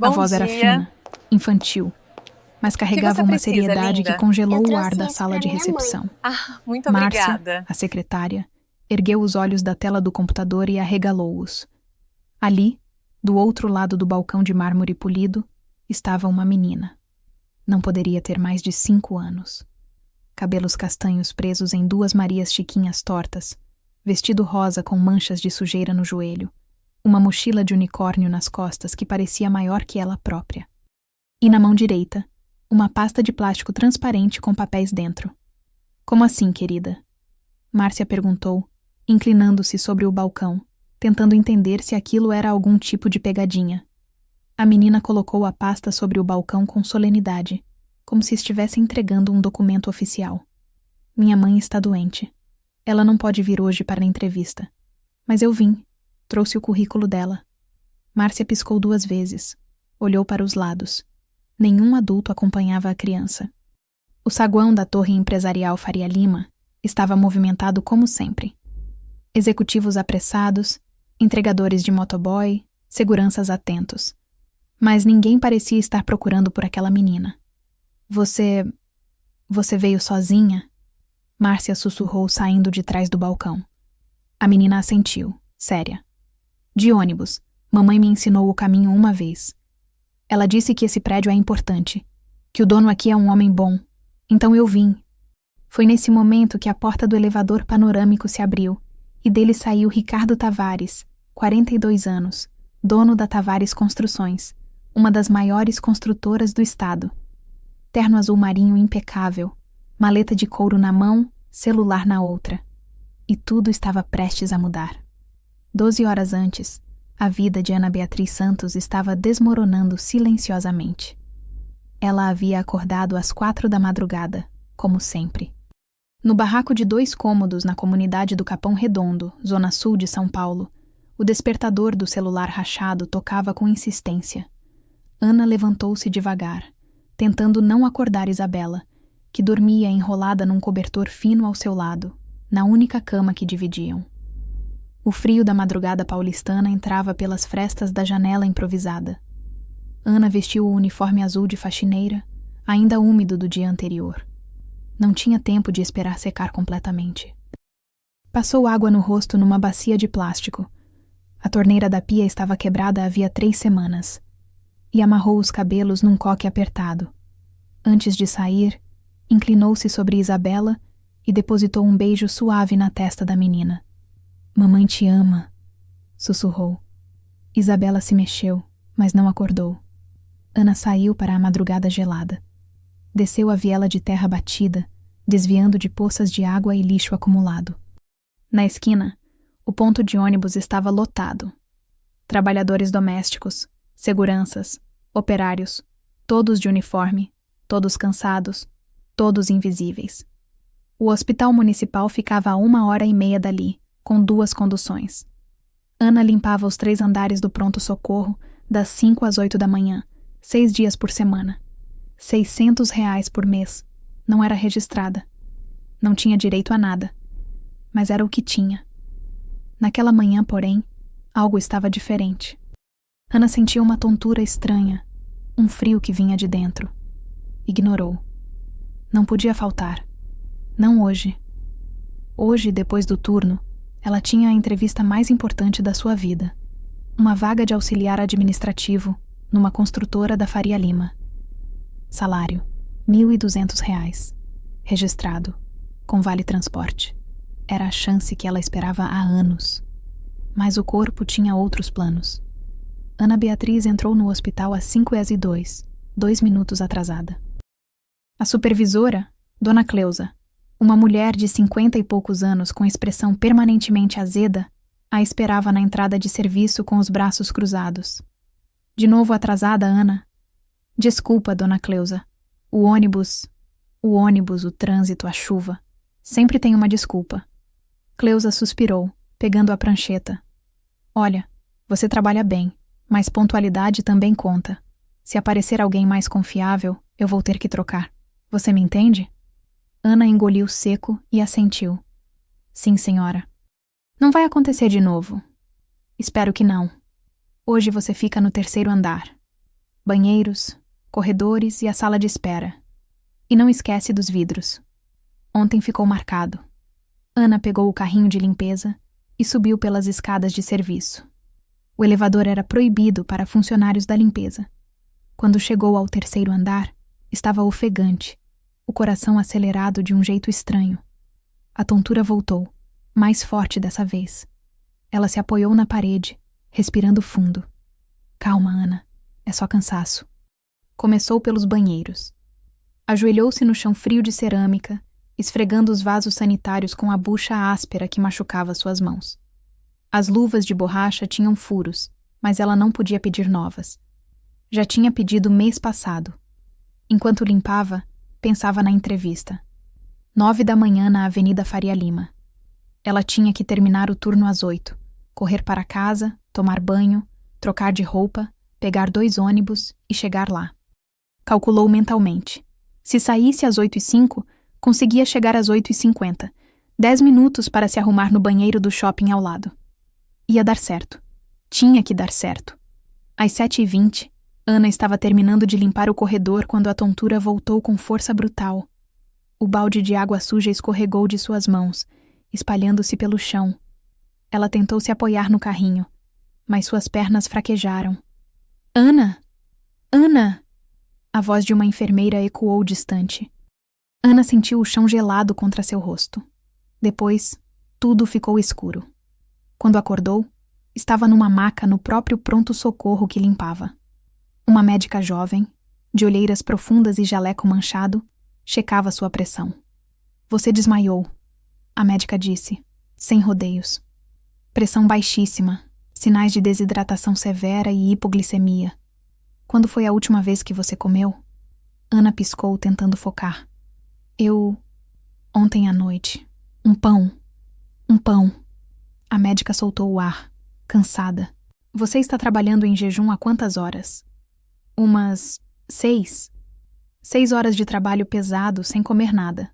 A Bom voz era dia. fina, infantil, mas O que carregava você uma precisa, seriedade que linda? Eu congelou o ar trouxe da isso sala pra de minha mãe. recepção. Ah, muito Márcia, obrigada. a secretária, ergueu os olhos da tela do computador e arregalou-os. Ali, do outro lado do balcão de mármore polido, estava uma menina. Não poderia ter mais de 5 anos. Cabelos castanhos presos em 2 Marias Chiquinhas tortas, vestido rosa com manchas de sujeira no joelho, uma mochila de unicórnio nas costas que parecia maior que ela própria. E na mão direita, uma pasta de plástico transparente com papéis dentro. Como assim, querida? Márcia perguntou, inclinando-se sobre o balcão, tentando entender se aquilo era algum tipo de pegadinha. A menina colocou a pasta sobre o balcão com solenidade, como se estivesse entregando um documento oficial. Minha mãe está doente. Ela não pode vir hoje para a entrevista. Mas eu vim. Trouxe o currículo dela. Márcia piscou 2 vezes. Olhou para os lados. Nenhum adulto acompanhava a criança. O saguão da Torre Empresarial Faria Lima estava movimentado como sempre. Executivos apressados, entregadores de motoboy, seguranças atentos. Mas ninguém parecia estar procurando por aquela menina. Você veio sozinha? Márcia sussurrou saindo de trás do balcão. A menina assentiu, séria. De ônibus. Mamãe me ensinou o caminho uma vez. Ela disse que esse prédio é importante, que o dono aqui é um homem bom. Então eu vim. Foi nesse momento que a porta do elevador panorâmico se abriu e dele saiu Ricardo Tavares, 42 anos, dono da Tavares Construções, uma das maiores construtoras do estado. Terno azul marinho impecável, maleta de couro na mão, celular na outra. E tudo estava prestes a mudar. 12 horas antes, a vida de Ana Beatriz Santos estava desmoronando silenciosamente. Ela havia acordado às 4 da madrugada, como sempre. No barraco de 2 cômodos na comunidade do Capão Redondo, zona sul de São Paulo, o despertador do celular rachado tocava com insistência. Ana levantou-se devagar, tentando não acordar Isabela, que dormia enrolada num cobertor fino ao seu lado, na única cama que dividiam. O frio da madrugada paulistana entrava pelas frestas da janela improvisada. Ana vestiu o uniforme azul de faxineira, ainda úmido do dia anterior. Não tinha tempo de esperar secar completamente. Passou água no rosto numa bacia de plástico. A torneira da pia estava quebrada havia 3 semanas. E amarrou os cabelos num coque apertado. Antes de sair, inclinou-se sobre Isabela e depositou um beijo suave na testa da menina. Mamãe te ama, sussurrou. Isabela se mexeu, mas não acordou. Ana saiu para a madrugada gelada. Desceu a viela de terra batida, desviando de poças de água e lixo acumulado. Na esquina, o ponto de ônibus estava lotado. Trabalhadores domésticos, seguranças, operários, todos de uniforme, todos cansados, todos invisíveis. O hospital municipal ficava a 1h30 dali, com 2 conduções. Ana limpava os 3 andares do pronto-socorro das 5 às 8 da manhã, 6 dias por semana. R$ 600 por mês. Não era registrada. Não tinha direito a nada. Mas era o que tinha. Naquela manhã, porém, algo estava diferente. Ana sentia uma tontura estranha, um frio que vinha de dentro. Ignorou. Não podia faltar. Não hoje. Hoje, depois do turno, ela tinha a entrevista mais importante da sua vida. Uma vaga de auxiliar administrativo numa construtora da Faria Lima. Salário, R$ 1.200. Registrado, com vale transporte. Era a chance que ela esperava há anos. Mas o corpo tinha outros planos. Ana Beatriz entrou no hospital às 5h02, 2 minutos atrasada. A supervisora, Dona Cleusa, uma mulher de 50 e poucos anos com expressão permanentemente azeda, a esperava na entrada de serviço com os braços cruzados. De novo atrasada, Ana? Desculpa, Dona Cleusa. O ônibus, o trânsito, a chuva. Sempre tem uma desculpa. Cleusa suspirou, pegando a prancheta. Olha, você trabalha bem, mas pontualidade também conta. Se aparecer alguém mais confiável, eu vou ter que trocar. Você me entende? Ana engoliu seco e assentiu. Sim, senhora. Não vai acontecer de novo. Espero que não. Hoje você fica no 3º andar. banheiros, corredores e a sala de espera. E não esquece dos vidros. Ontem ficou marcado. Ana pegou o carrinho de limpeza e subiu pelas escadas de serviço. O elevador era proibido para funcionários da limpeza. Quando chegou ao terceiro andar, estava ofegante, o coração acelerado de um jeito estranho. A tontura voltou, mais forte dessa vez. Ela se apoiou na parede, respirando fundo. Calma, Ana, é só cansaço. Começou pelos banheiros. Ajoelhou-se no chão frio de cerâmica, esfregando os vasos sanitários com a bucha áspera que machucava suas mãos. As luvas de borracha tinham furos, mas ela não podia pedir novas. Já tinha pedido mês passado. Enquanto limpava, pensava na entrevista. 9 da manhã na Avenida Faria Lima. Ela tinha que terminar o turno às 8, correr para casa, tomar banho, trocar de roupa, pegar 2 ônibus e chegar lá. Calculou mentalmente. Se saísse às 8h05, conseguia chegar às 8h50, 10 minutos para se arrumar no banheiro do shopping ao lado. Ia dar certo. Tinha que dar certo. Às 7h20, Ana estava terminando de limpar o corredor quando a tontura voltou com força brutal. O balde de água suja escorregou de suas mãos, espalhando-se pelo chão. Ela tentou se apoiar no carrinho, mas suas pernas fraquejaram. Ana! Ana! A voz de uma enfermeira ecoou distante. Ana sentiu o chão gelado contra seu rosto. Depois, tudo ficou escuro. Quando acordou, estava numa maca no próprio pronto-socorro que limpava. Uma médica jovem, de olheiras profundas e jaleco manchado, checava sua pressão. Você desmaiou, a médica disse, sem rodeios. Pressão baixíssima, sinais de desidratação severa e hipoglicemia. Quando foi a última vez que você comeu? Ana piscou, tentando focar. Ontem à noite. Um pão. A médica soltou o ar, cansada. Você está trabalhando em jejum há quantas horas? Umas 6. 6 horas de trabalho pesado, sem comer nada.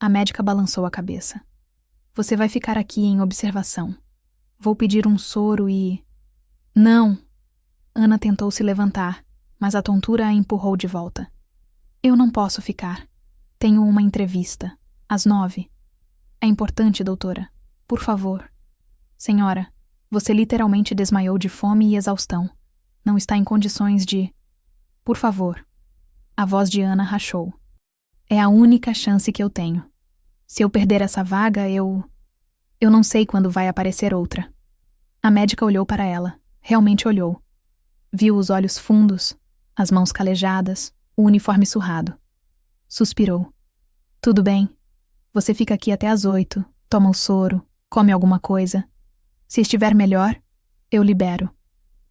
A médica balançou a cabeça. Você vai ficar aqui em observação. Vou pedir um soro e... Não! Ana tentou se levantar, mas a tontura a empurrou de volta. Eu não posso ficar. Tenho uma entrevista, às 9. É importante, doutora. Por favor. Senhora, você literalmente desmaiou de fome e exaustão. Não está em condições de... Por favor. A voz de Ana rachou. É a única chance que eu tenho. Se eu perder essa vaga, eu não sei quando vai aparecer outra. A médica olhou para ela. Realmente olhou. Viu os olhos fundos, as mãos calejadas, o uniforme surrado. Suspirou. Tudo bem. Você fica aqui até às 8, toma o soro, come alguma coisa. Se estiver melhor, eu libero.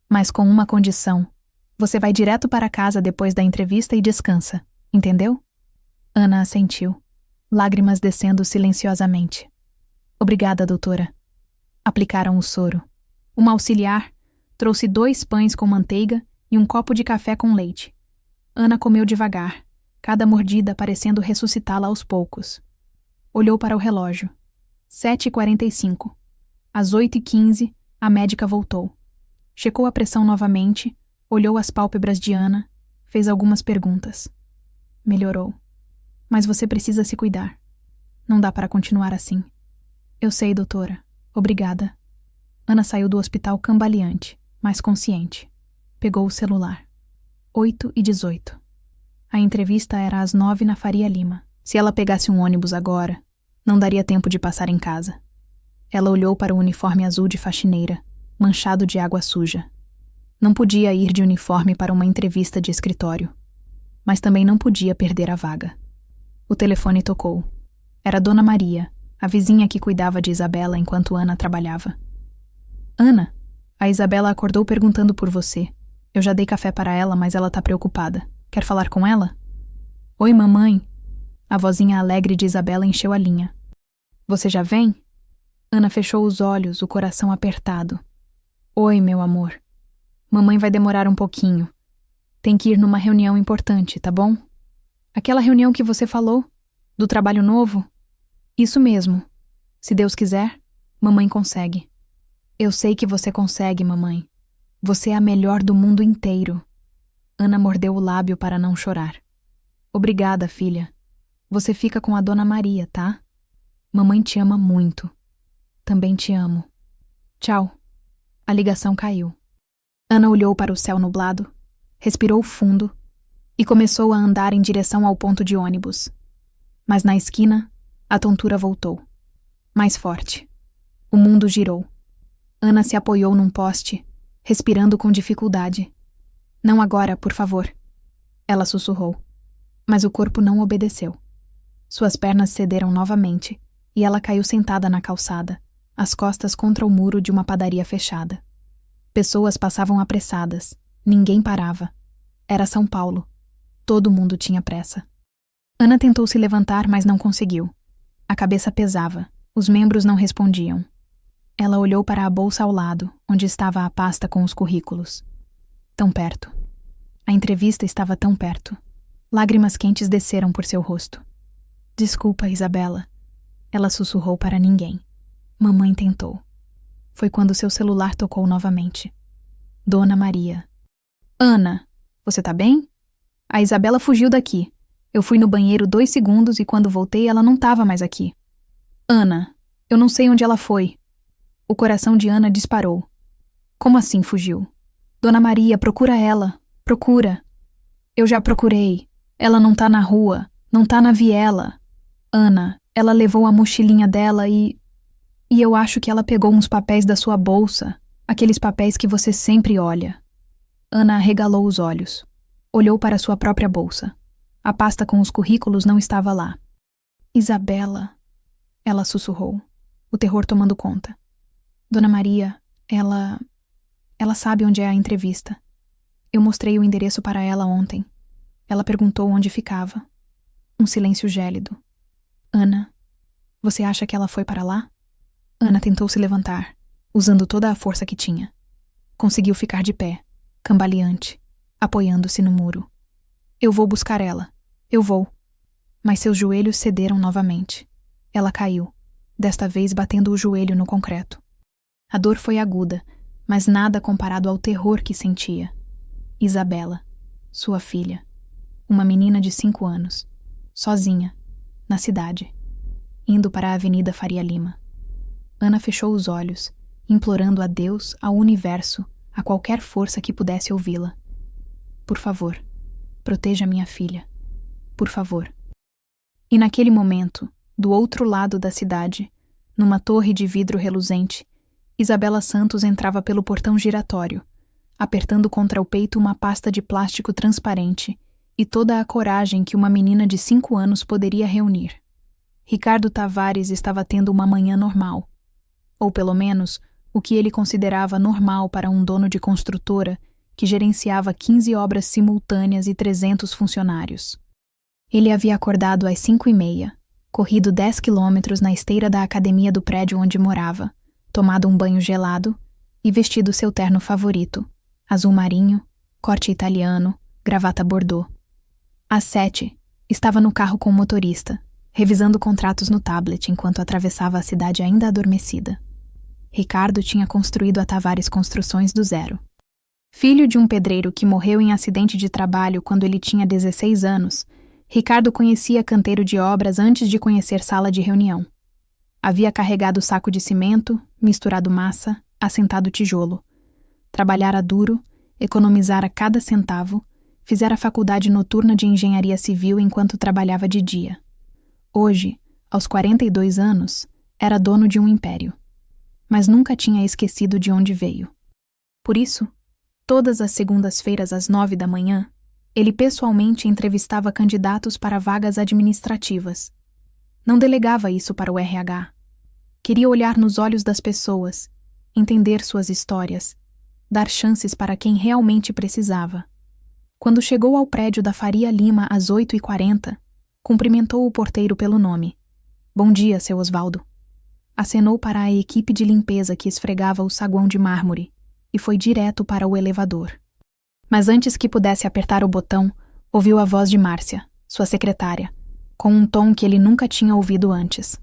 Mas com uma condição. Você vai direto para casa depois da entrevista e descansa, entendeu? Ana assentiu, lágrimas descendo silenciosamente. Obrigada, doutora. Aplicaram o soro. Uma auxiliar trouxe 2 pães com manteiga e um copo de café com leite. Ana comeu devagar, cada mordida parecendo ressuscitá-la aos poucos. Olhou para o relógio. 7h45. Às 8h15, a médica voltou. Checou a pressão novamente, olhou as pálpebras de Ana, fez algumas perguntas. Melhorou. Mas você precisa se cuidar. Não dá para continuar assim. Eu sei, doutora. Obrigada. Ana saiu do hospital cambaleante, mas consciente. Pegou o celular. 8h18. A entrevista era às 9 na Faria Lima. Se ela pegasse um ônibus agora, não daria tempo de passar em casa. Ela olhou para o uniforme azul de faxineira, manchado de água suja. Não podia ir de uniforme para uma entrevista de escritório. Mas também não podia perder a vaga. O telefone tocou. Era Dona Maria, a vizinha que cuidava de Isabela enquanto Ana trabalhava. Ana, a Isabela acordou perguntando por você. Eu já dei café para ela, mas ela tá preocupada. Quer falar com ela? Oi, mamãe. A vozinha alegre de Isabela encheu a linha. Você já vem? Ana fechou os olhos, o coração apertado. Oi, meu amor. Mamãe vai demorar um pouquinho. Tem que ir numa reunião importante, tá bom? Aquela reunião que você falou? Do trabalho novo? Isso mesmo. Se Deus quiser, mamãe consegue. Eu sei que você consegue, mamãe. Você é a melhor do mundo inteiro. Ana mordeu o lábio para não chorar. Obrigada, filha. Você fica com a Dona Maria, tá? Mamãe te ama muito. Também te amo. Tchau. A ligação caiu. Ana olhou para o céu nublado, respirou fundo e começou a andar em direção ao ponto de ônibus. Mas na esquina, a tontura voltou. Mais forte. O mundo girou. Ana se apoiou num poste, respirando com dificuldade. Não agora, por favor. Ela sussurrou. Mas o corpo não obedeceu. Suas pernas cederam novamente e ela caiu sentada na calçada, as costas contra o muro de uma padaria fechada. Pessoas passavam apressadas. Ninguém parava. Era São Paulo. Todo mundo tinha pressa. Ana tentou se levantar, mas não conseguiu. A cabeça pesava. Os membros não respondiam. Ela olhou para a bolsa ao lado, onde estava a pasta com os currículos. Tão perto. A entrevista estava tão perto. Lágrimas quentes desceram por seu rosto. Desculpa, Isabela. Ela sussurrou para ninguém. Mamãe tentou. Foi quando seu celular tocou novamente. Dona Maria. Ana, você tá bem? A Isabela fugiu daqui. Eu fui no banheiro 2 segundos e quando voltei ela não estava mais aqui. Ana, eu não sei onde ela foi. O coração de Ana disparou. Como assim fugiu? Dona Maria, procura ela. Procura. Eu já procurei. Ela não tá na rua. Não tá na viela. Ana, ela levou a mochilinha dela e eu acho que ela pegou uns papéis da sua bolsa. Aqueles papéis que você sempre olha. Ana arregalou os olhos. Olhou para sua própria bolsa. A pasta com os currículos não estava lá. Isabela. Ela sussurrou, o terror tomando conta. Dona Maria, ela sabe onde é a entrevista. Eu mostrei o endereço para ela ontem. Ela perguntou onde ficava. Um silêncio gélido. Ana, você acha que ela foi para lá? Ana tentou se levantar, usando toda a força que tinha. Conseguiu ficar de pé, cambaleante, apoiando-se no muro. Eu vou buscar ela. Eu vou. Mas seus joelhos cederam novamente. Ela caiu, desta vez batendo o joelho no concreto. A dor foi aguda, mas nada comparado ao terror que sentia. Isabela, sua filha, uma menina de 5 anos, sozinha, na cidade, indo para a Avenida Faria Lima. Ana fechou os olhos, implorando a Deus, ao universo, a qualquer força que pudesse ouvi-la. Por favor, proteja minha filha. Por favor. E naquele momento, do outro lado da cidade, numa torre de vidro reluzente, Isabela Santos entrava pelo portão giratório, apertando contra o peito uma pasta de plástico transparente e toda a coragem que uma menina de 5 anos poderia reunir. Ricardo Tavares estava tendo uma manhã normal. Ou pelo menos, o que ele considerava normal para um dono de construtora que gerenciava 15 obras simultâneas e 300 funcionários. Ele havia acordado às 5h30, corrido 10 quilômetros na esteira da academia do prédio onde morava, tomado um banho gelado e vestido seu terno favorito, azul marinho, corte italiano, gravata bordô. Às 7, estava no carro com o motorista, revisando contratos no tablet enquanto atravessava a cidade ainda adormecida. Ricardo tinha construído a Tavares Construções do zero. Filho de um pedreiro que morreu em acidente de trabalho quando ele tinha 16 anos, Ricardo conhecia canteiro de obras antes de conhecer sala de reunião. Havia carregado saco de cimento, misturado massa, assentado tijolo. Trabalhara duro, economizara cada centavo, fizera faculdade noturna de engenharia civil enquanto trabalhava de dia. Hoje, aos 42 anos, era dono de um império. Mas nunca tinha esquecido de onde veio. Por isso, todas as segundas-feiras às 9 da manhã, ele pessoalmente entrevistava candidatos para vagas administrativas. Não delegava isso para o RH. Queria olhar nos olhos das pessoas, entender suas histórias, dar chances para quem realmente precisava. Quando chegou ao prédio da Faria Lima às 8h40, cumprimentou o porteiro pelo nome. Bom dia, seu Osvaldo. Acenou para a equipe de limpeza que esfregava o saguão de mármore e foi direto para o elevador. Mas antes que pudesse apertar o botão, ouviu a voz de Márcia, sua secretária, com um tom que ele nunca tinha ouvido antes.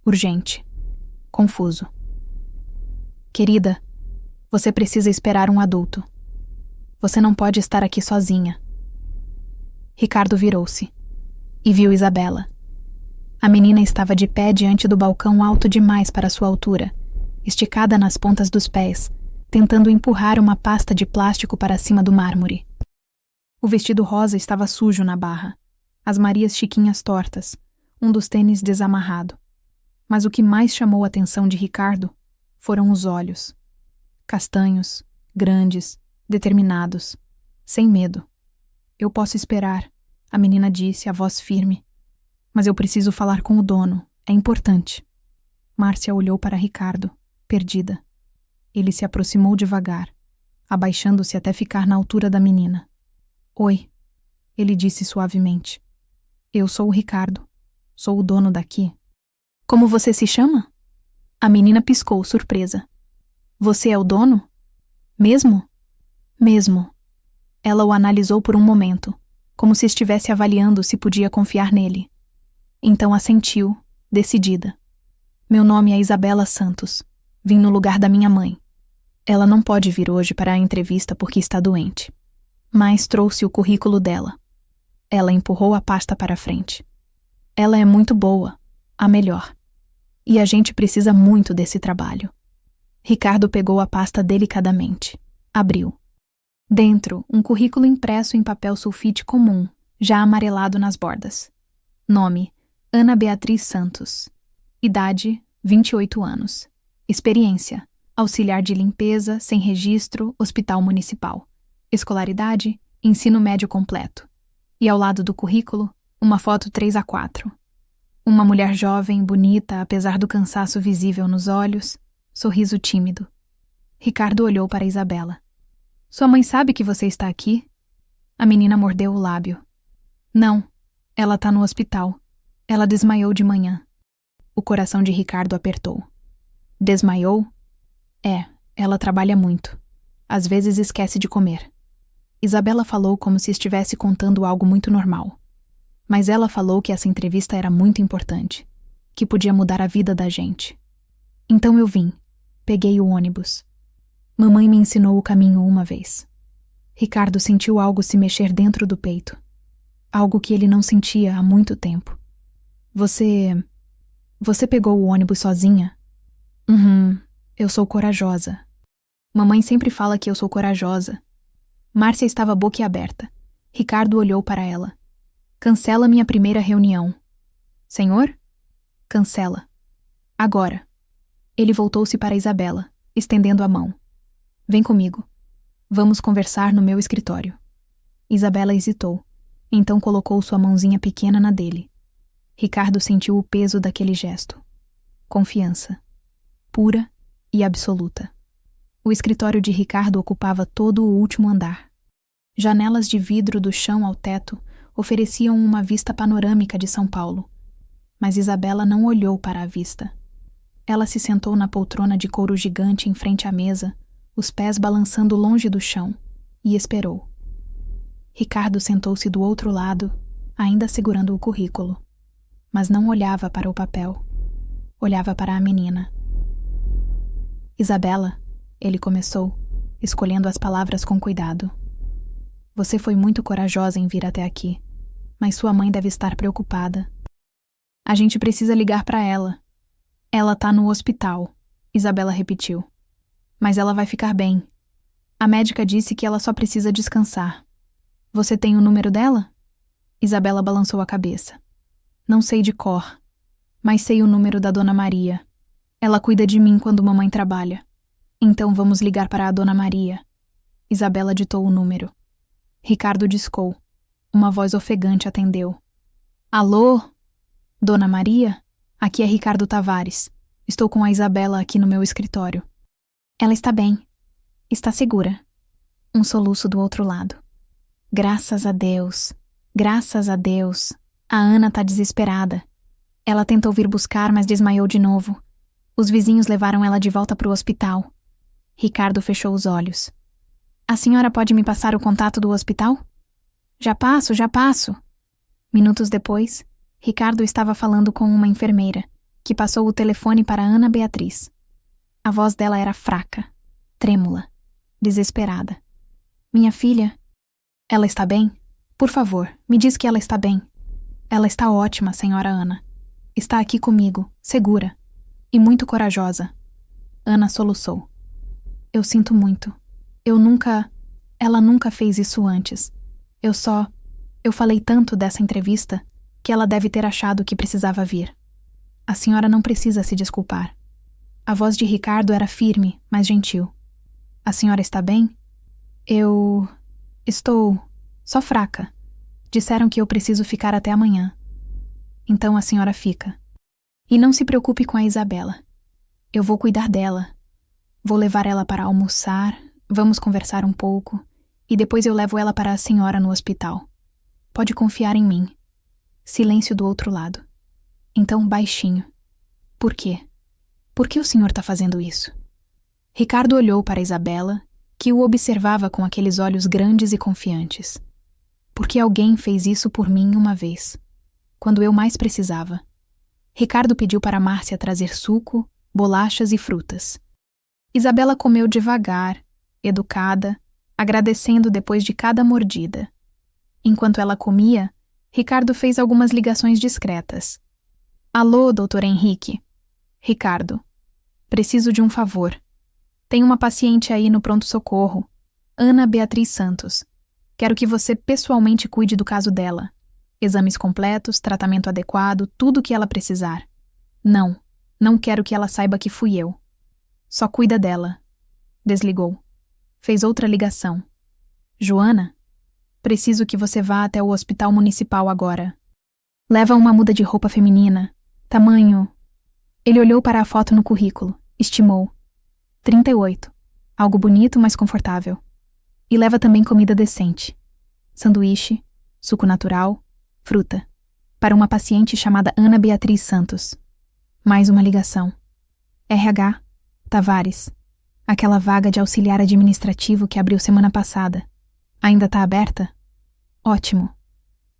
Urgente. Confuso. Querida, você precisa esperar um adulto. Você não pode estar aqui sozinha. Ricardo virou-se e viu Isabela. A menina estava de pé diante do balcão alto demais para sua altura, esticada nas pontas dos pés, tentando empurrar uma pasta de plástico para cima do mármore. O vestido rosa estava sujo na barra, as Marias Chiquinhas tortas, um dos tênis desamarrado. Mas o que mais chamou a atenção de Ricardo foram os olhos. Castanhos, grandes, determinados, sem medo. Eu posso esperar, a menina disse, a voz firme. Mas eu preciso falar com o dono, é importante. Márcia olhou para Ricardo, perdida. Ele se aproximou devagar, abaixando-se até ficar na altura da menina. Oi, ele disse suavemente. Eu sou o Ricardo, sou o dono daqui. Como você se chama? A menina piscou, surpresa. Você é o dono? Mesmo? Mesmo. Ela o analisou por um momento, como se estivesse avaliando se podia confiar nele. Então assentiu, decidida. Meu nome é Isabela Santos. Vim no lugar da minha mãe. Ela não pode vir hoje para a entrevista porque está doente. Mas trouxe o currículo dela. Ela empurrou a pasta para frente. Ela é muito boa, a melhor. E a gente precisa muito desse trabalho. Ricardo pegou a pasta delicadamente. Abriu. Dentro, um currículo impresso em papel sulfite comum, já amarelado nas bordas. Nome: Ana Beatriz Santos. Idade: 28 anos. Experiência: auxiliar de limpeza, sem registro, hospital municipal. Escolaridade: ensino médio completo. E ao lado do currículo, uma foto 3x4. Uma mulher jovem, bonita, apesar do cansaço visível nos olhos, sorriso tímido. Ricardo olhou para Isabela. Sua mãe sabe que você está aqui? A menina mordeu o lábio. Não, ela está no hospital. Ela desmaiou de manhã. O coração de Ricardo apertou. Desmaiou? É, ela trabalha muito. Às vezes esquece de comer. Isabela falou como se estivesse contando algo muito normal. Mas ela falou que essa entrevista era muito importante, que podia mudar a vida da gente. Então eu vim. Peguei o ônibus. Mamãe me ensinou o caminho uma vez. Ricardo sentiu algo se mexer dentro do peito. Algo que ele não sentia há muito tempo. Você pegou o ônibus sozinha? Eu sou corajosa. Mamãe sempre fala que eu sou corajosa. Márcia estava boquiaberta. Ricardo olhou para ela. Cancela minha primeira reunião. Senhor? Cancela. Agora. Ele voltou-se para Isabela, estendendo a mão. Vem comigo. Vamos conversar no meu escritório. Isabela hesitou, então colocou sua mãozinha pequena na dele. Ricardo sentiu o peso daquele gesto. Confiança. Pura e absoluta. O escritório de Ricardo ocupava todo o último andar. Janelas de vidro do chão ao teto ofereciam uma vista panorâmica de São Paulo. Mas Isabela não olhou para a vista. Ela se sentou na poltrona de couro gigante em frente à mesa, os pés balançando longe do chão, e esperou. Ricardo sentou-se do outro lado, ainda segurando o currículo. Mas não olhava para o papel. Olhava para a menina. Isabela, ele começou, escolhendo as palavras com cuidado. Você foi muito corajosa em vir até aqui, mas sua mãe deve estar preocupada. A gente precisa ligar para ela. Ela tá no hospital, Isabela repetiu. Mas ela vai ficar bem. A médica disse que ela só precisa descansar. Você tem o número dela? Isabela balançou a cabeça. Não sei de cor, mas sei o número da Dona Maria. Ela cuida de mim quando mamãe trabalha. Então vamos ligar para a Dona Maria. Isabela ditou o número. Ricardo discou. Uma voz ofegante atendeu. Alô? Dona Maria? Aqui é Ricardo Tavares. Estou com a Isabela aqui no meu escritório. Ela está bem. Está segura. Um soluço do outro lado. Graças a Deus. Graças a Deus. A Ana tá desesperada. Ela tentou vir buscar, mas desmaiou de novo. Os vizinhos levaram ela de volta para o hospital. Ricardo fechou os olhos. A senhora pode me passar o contato do hospital? Já passo, já passo. Minutos depois, Ricardo estava falando com uma enfermeira, que passou o telefone para Ana Beatriz. A voz dela era fraca, trêmula, desesperada. Minha filha. Ela está bem? Por favor, me diz que ela está bem. Ela está ótima, senhora Ana. Está aqui comigo, segura. E muito corajosa. Ana soluçou. Eu sinto muito. Ela nunca fez isso antes. Eu falei tanto dessa entrevista que ela deve ter achado que precisava vir. A senhora não precisa se desculpar. A voz de Ricardo era firme, mas gentil. A senhora está bem? Eu estou só fraca. Disseram que eu preciso ficar até amanhã. Então a senhora fica. E não se preocupe com a Isabela. Eu vou cuidar dela. Vou levar ela para almoçar, vamos conversar um pouco, e depois eu levo ela para a senhora no hospital. Pode confiar em mim. Silêncio do outro lado. Então, baixinho. Por quê? Por que o senhor está fazendo isso? Ricardo olhou para Isabela, que o observava com aqueles olhos grandes e confiantes. Porque alguém fez isso por mim uma vez, quando eu mais precisava. Ricardo pediu para Márcia trazer suco, bolachas e frutas. Isabela comeu devagar, educada, agradecendo depois de cada mordida. Enquanto ela comia, Ricardo fez algumas ligações discretas. Alô, doutor Henrique. Ricardo. Preciso de um favor. Tem uma paciente aí no pronto-socorro, Ana Beatriz Santos. Quero que você pessoalmente cuide do caso dela. Exames completos, tratamento adequado, tudo o que ela precisar. Não quero que ela saiba que fui eu. Só cuida dela. Desligou. Fez outra ligação. Joana? Preciso que você vá até o hospital municipal agora. Leva uma muda de roupa feminina. Tamanho... Ele olhou para a foto no currículo. Estimou. 38. Algo bonito, mas confortável. E leva também comida decente. Sanduíche, suco natural, fruta. Para uma paciente chamada Ana Beatriz Santos. Mais uma ligação. RH, Tavares. Aquela vaga de auxiliar administrativo que abriu semana passada. Ainda está aberta? Ótimo.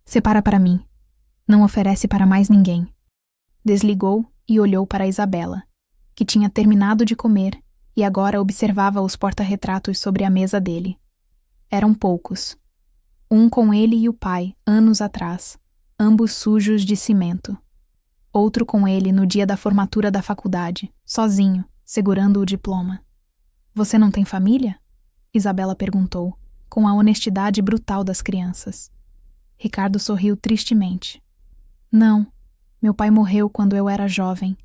Separa para mim. Não oferece para mais ninguém. Desligou e olhou para Isabela, que tinha terminado de comer e agora observava os porta-retratos sobre a mesa dele. Eram poucos. Um com ele e o pai, anos atrás, ambos sujos de cimento. Outro com ele no dia da formatura da faculdade, sozinho, segurando o diploma. Você não tem família? Isabela perguntou, com a honestidade brutal das crianças. Ricardo sorriu tristemente. Não, meu pai morreu quando eu era jovem.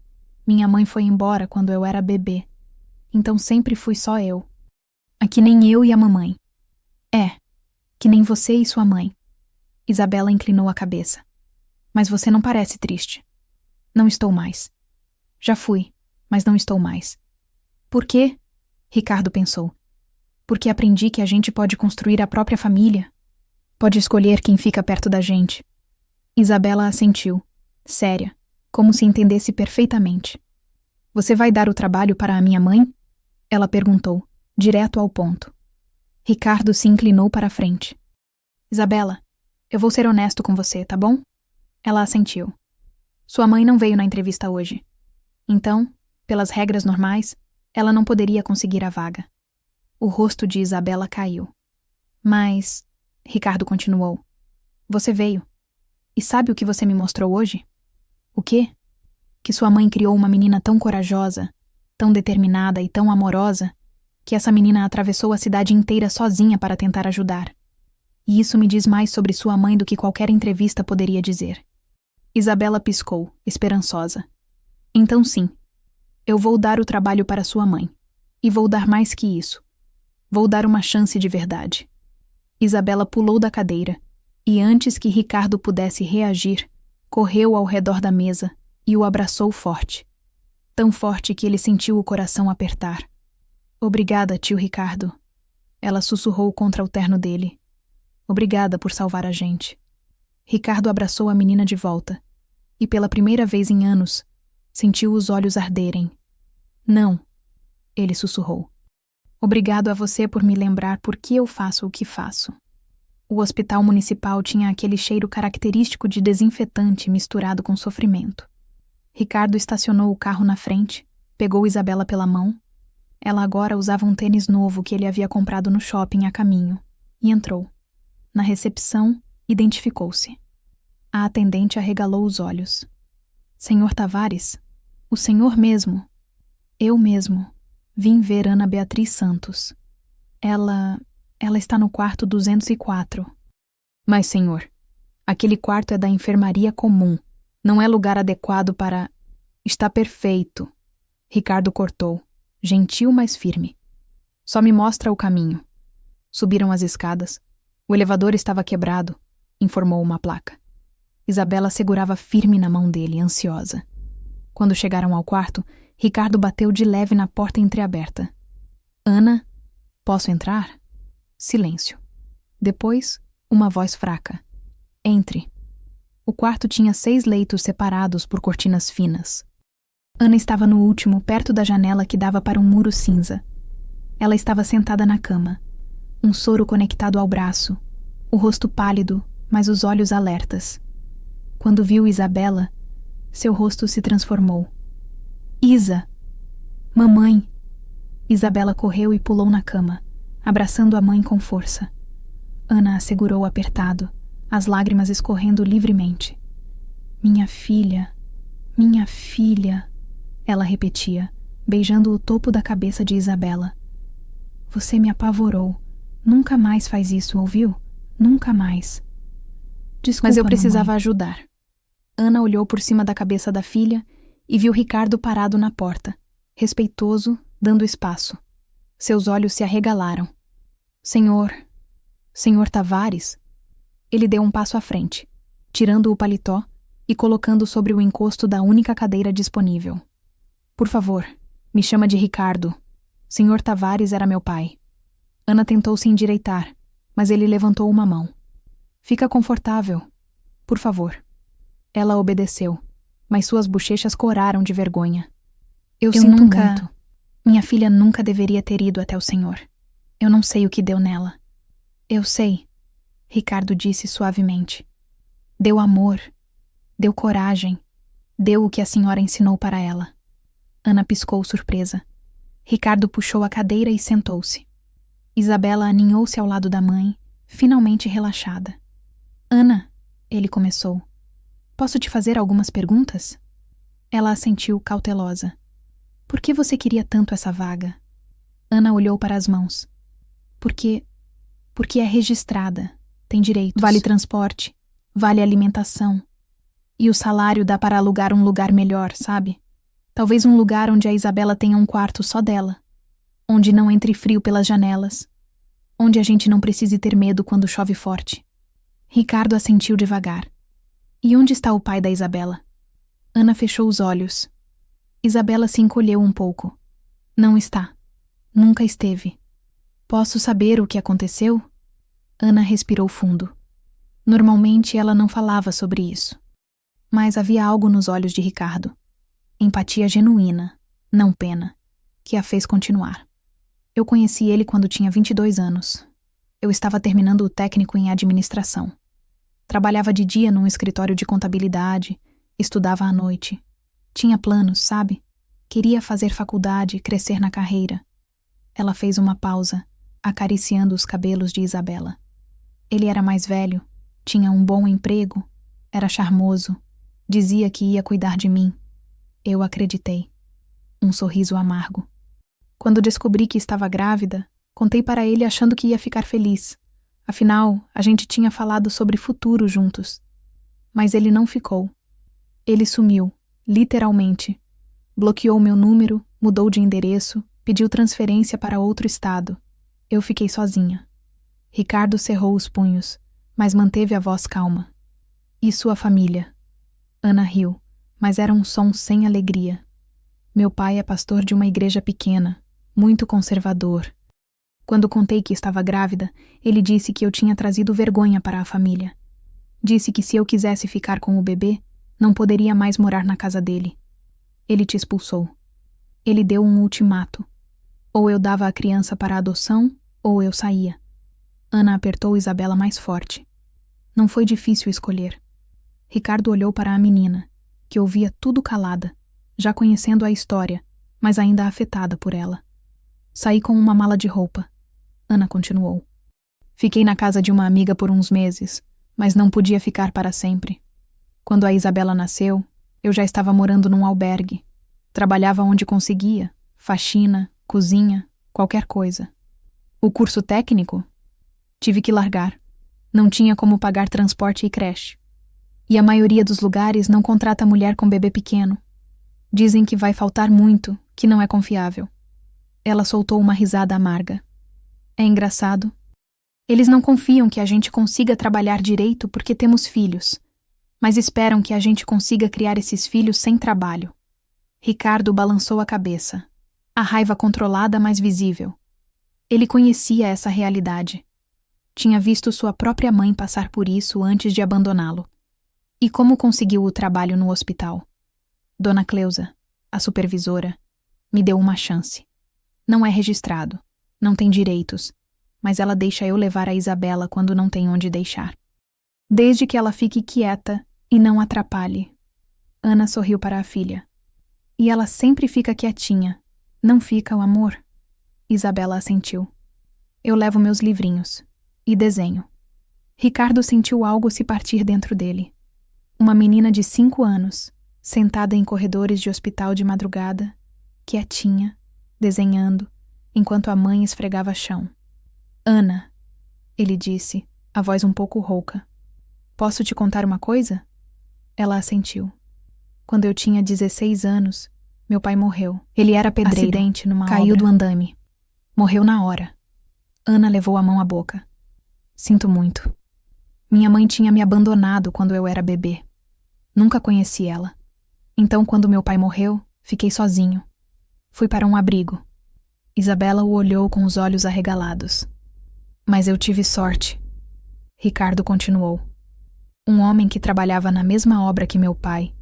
Minha mãe foi embora quando eu era bebê. Então sempre fui só eu. Que nem eu e a mamãe. É, que nem você e sua mãe. Isabela inclinou a cabeça. Mas você não parece triste. Não estou mais. Já fui, mas não estou mais. Por quê? Ricardo pensou. Porque aprendi que a gente pode construir a própria família. Pode escolher quem fica perto da gente. Isabela assentiu, séria, como se entendesse perfeitamente. Você vai dar o trabalho para a minha mãe? Ela perguntou, direto ao ponto. Ricardo se inclinou para a frente. Isabela, eu vou ser honesto com você, tá bom? Ela assentiu. Sua mãe não veio na entrevista hoje. Então, pelas regras normais, ela não poderia conseguir a vaga. O rosto de Isabela caiu. Mas, Ricardo continuou, você veio. E sabe o que você me mostrou hoje? O quê? Que sua mãe criou uma menina tão corajosa, tão determinada e tão amorosa, que essa menina atravessou a cidade inteira sozinha para tentar ajudar. E isso me diz mais sobre sua mãe do que qualquer entrevista poderia dizer. Isabela piscou, esperançosa. Então sim, eu vou dar o trabalho para sua mãe. E vou dar mais que isso. Vou dar uma chance de verdade. Isabela pulou da cadeira, e antes que Ricardo pudesse reagir, correu ao redor da mesa e o abraçou forte. Tão forte que ele sentiu o coração apertar. Obrigada, tio Ricardo. Ela sussurrou contra o terno dele. Obrigada por salvar a gente. Ricardo abraçou a menina de volta, e pela primeira vez em anos, sentiu os olhos arderem. Não, ele sussurrou. Obrigado a você por me lembrar por que eu faço o que faço. O hospital municipal tinha aquele cheiro característico de desinfetante misturado com sofrimento. Ricardo estacionou o carro na frente, pegou Isabela pela mão. Ela agora usava um tênis novo que ele havia comprado no shopping a caminho. e entrou. Na recepção, identificou-se. A atendente arregalou os olhos. Senhor Tavares? O senhor mesmo? Eu mesmo. Vim ver Ana Beatriz Santos. Ela está no quarto 204. Mas, senhor, aquele quarto é da enfermaria comum. Não é lugar adequado para... Está perfeito. Ricardo cortou, gentil, mas firme. Só me mostra o caminho. Subiram as escadas. O elevador estava quebrado, informou uma placa. Isabela segurava firme na mão dele, ansiosa. Quando chegaram ao quarto, Ricardo bateu de leve na porta entreaberta. Ana, posso entrar? Silêncio. Depois, uma voz fraca. Entre. O quarto tinha 6 leitos separados por cortinas finas. Ana estava no último, perto da janela que dava para um muro cinza. Ela estava sentada na cama, um soro conectado ao braço, o rosto pálido, mas os olhos alertas. Quando viu Isabela, seu rosto se transformou. Isa! Mamãe! Isabela correu e pulou na cama, abraçando a mãe com força. Ana a segurou apertado, as lágrimas escorrendo livremente. Minha filha, ela repetia, beijando o topo da cabeça de Isabela. Você me apavorou. Nunca mais faz isso, ouviu? Nunca mais. Desculpa, mas eu precisava mamãe. Ajudar. Ana olhou por cima da cabeça da filha e viu Ricardo parado na porta, respeitoso, dando espaço. Seus olhos se arregalaram. Senhor Tavares? Ele deu um passo à frente, tirando o paletó e colocando sobre o encosto da única cadeira disponível. Por favor, me chama de Ricardo. Senhor Tavares era meu pai. Ana tentou se endireitar, mas ele levantou uma mão. Fica confortável. Por favor. Ela obedeceu, mas suas bochechas coraram de vergonha. Eu sinto muito. Minha filha nunca deveria ter ido até o senhor. Eu não sei o que deu nela. Eu sei, Ricardo disse suavemente. Deu amor, deu coragem, deu o que a senhora ensinou para ela. Ana piscou surpresa. Ricardo puxou a cadeira e sentou-se. Isabela aninhou-se ao lado da mãe, finalmente relaxada. Ana, ele começou. Posso te fazer algumas perguntas? Ela assentiu cautelosa. Por que você queria tanto essa vaga? Ana olhou para as mãos. Porque é registrada, tem direitos. Vale transporte, vale alimentação. E o salário dá para alugar um lugar melhor, sabe? Talvez um lugar onde a Isabela tenha um quarto só dela. Onde não entre frio pelas janelas. Onde a gente não precise ter medo quando chove forte. Ricardo assentiu devagar. E onde está o pai da Isabela? Ana fechou os olhos. Isabela se encolheu um pouco. Não está. Nunca esteve. Posso saber o que aconteceu? Ana respirou fundo. Normalmente ela não falava sobre isso. Mas havia algo nos olhos de Ricardo. Empatia genuína, não pena, que a fez continuar. Eu conheci ele quando tinha 22 anos. Eu estava terminando o técnico em administração. Trabalhava de dia num escritório de contabilidade, estudava à noite. Tinha planos, sabe? Queria fazer faculdade, crescer na carreira. Ela fez uma pausa, acariciando os cabelos de Isabela. Ele era mais velho, tinha um bom emprego, era charmoso, dizia que ia cuidar de mim. Eu acreditei. Um sorriso amargo. Quando descobri que estava grávida, contei para ele achando que ia ficar feliz. Afinal, a gente tinha falado sobre futuro juntos. Mas ele não ficou. Ele sumiu, literalmente. Bloqueou meu número, mudou de endereço, pediu transferência para outro estado. Eu fiquei sozinha. Ricardo cerrou os punhos, mas manteve a voz calma. E sua família? Ana riu, mas era um som sem alegria. Meu pai é pastor de uma igreja pequena, muito conservador. Quando contei que estava grávida, ele disse que eu tinha trazido vergonha para a família. Disse que se eu quisesse ficar com o bebê, não poderia mais morar na casa dele. Ele te expulsou. Ele deu um ultimato. Ou eu dava a criança para adoção, ou eu saía. Ana apertou Isabela mais forte. Não foi difícil escolher. Ricardo olhou para a menina, que ouvia tudo calada, já conhecendo a história, mas ainda afetada por ela. Saí com uma mala de roupa. Ana continuou. Fiquei na casa de uma amiga por uns meses, mas não podia ficar para sempre. Quando a Isabela nasceu, eu já estava morando num albergue. Trabalhava onde conseguia, faxina, cozinha, qualquer coisa. O curso técnico? Tive que largar. Não tinha como pagar transporte e creche. E a maioria dos lugares não contrata mulher com bebê pequeno. Dizem que vai faltar muito, que não é confiável. Ela soltou uma risada amarga. É engraçado. Eles não confiam que a gente consiga trabalhar direito porque temos filhos, mas esperam que a gente consiga criar esses filhos sem trabalho. Ricardo balançou a cabeça, a raiva controlada mas visível. Ele conhecia essa realidade. Tinha visto sua própria mãe passar por isso antes de abandoná-lo. E como conseguiu o trabalho no hospital? Dona Cleusa, a supervisora, me deu uma chance. Não é registrado, não tem direitos, mas ela deixa eu levar a Isabela quando não tem onde deixar. Desde que ela fique quieta e não atrapalhe. Ana sorriu para a filha. E ela sempre fica quietinha. Não fica, o amor? Isabela assentiu. Eu levo meus livrinhos. E desenho. Ricardo sentiu algo se partir dentro dele. Uma menina de 5 anos, sentada em corredores de hospital de madrugada, quietinha, desenhando, enquanto a mãe esfregava chão. Ana, ele disse, a voz um pouco rouca. Posso te contar uma coisa? Ela assentiu. Quando eu tinha 16 anos, meu pai morreu. Ele era pedreiro. Acidente numa obra. Caiu do andame. Morreu na hora. Ana levou a mão à boca. Sinto muito. Minha mãe tinha me abandonado quando eu era bebê. Nunca conheci ela. Então, quando meu pai morreu, fiquei sozinho. Fui para um abrigo. Isabela o olhou com os olhos arregalados. Mas eu tive sorte. Ricardo continuou. Um homem que trabalhava na mesma obra que meu pai,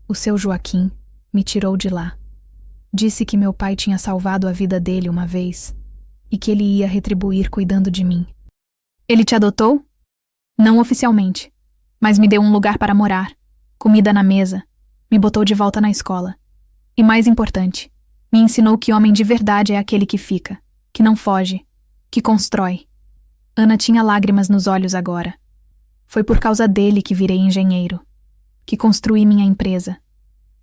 o seu Joaquim, me tirou de lá. Disse que meu pai tinha salvado a vida dele uma vez e que ele ia retribuir cuidando de mim. Ele te adotou? Não oficialmente, mas me deu um lugar para morar, comida na mesa, me botou de volta na escola. E mais importante, me ensinou que homem de verdade é aquele que fica, que não foge, que constrói. Ana tinha lágrimas nos olhos agora. Foi por causa dele que virei engenheiro, que construí minha empresa.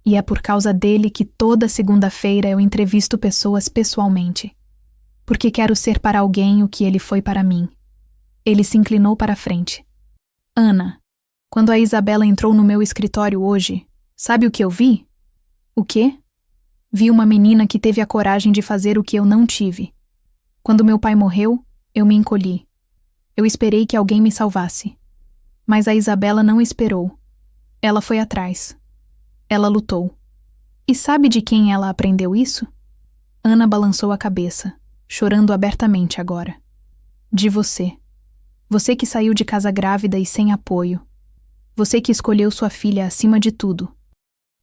E é por causa dele que toda segunda-feira eu entrevisto pessoas pessoalmente. Porque quero ser para alguém o que ele foi para mim. Ele se inclinou para a frente. Ana, quando a Isabela entrou no meu escritório hoje, sabe o que eu vi? O quê? Vi uma menina que teve a coragem de fazer o que eu não tive. Quando meu pai morreu, eu me encolhi. Eu esperei que alguém me salvasse. Mas a Isabela não esperou. Ela foi atrás. Ela lutou. E sabe de quem ela aprendeu isso? Ana balançou a cabeça, chorando abertamente agora. De você. Você que saiu de casa grávida e sem apoio. Você que escolheu sua filha acima de tudo.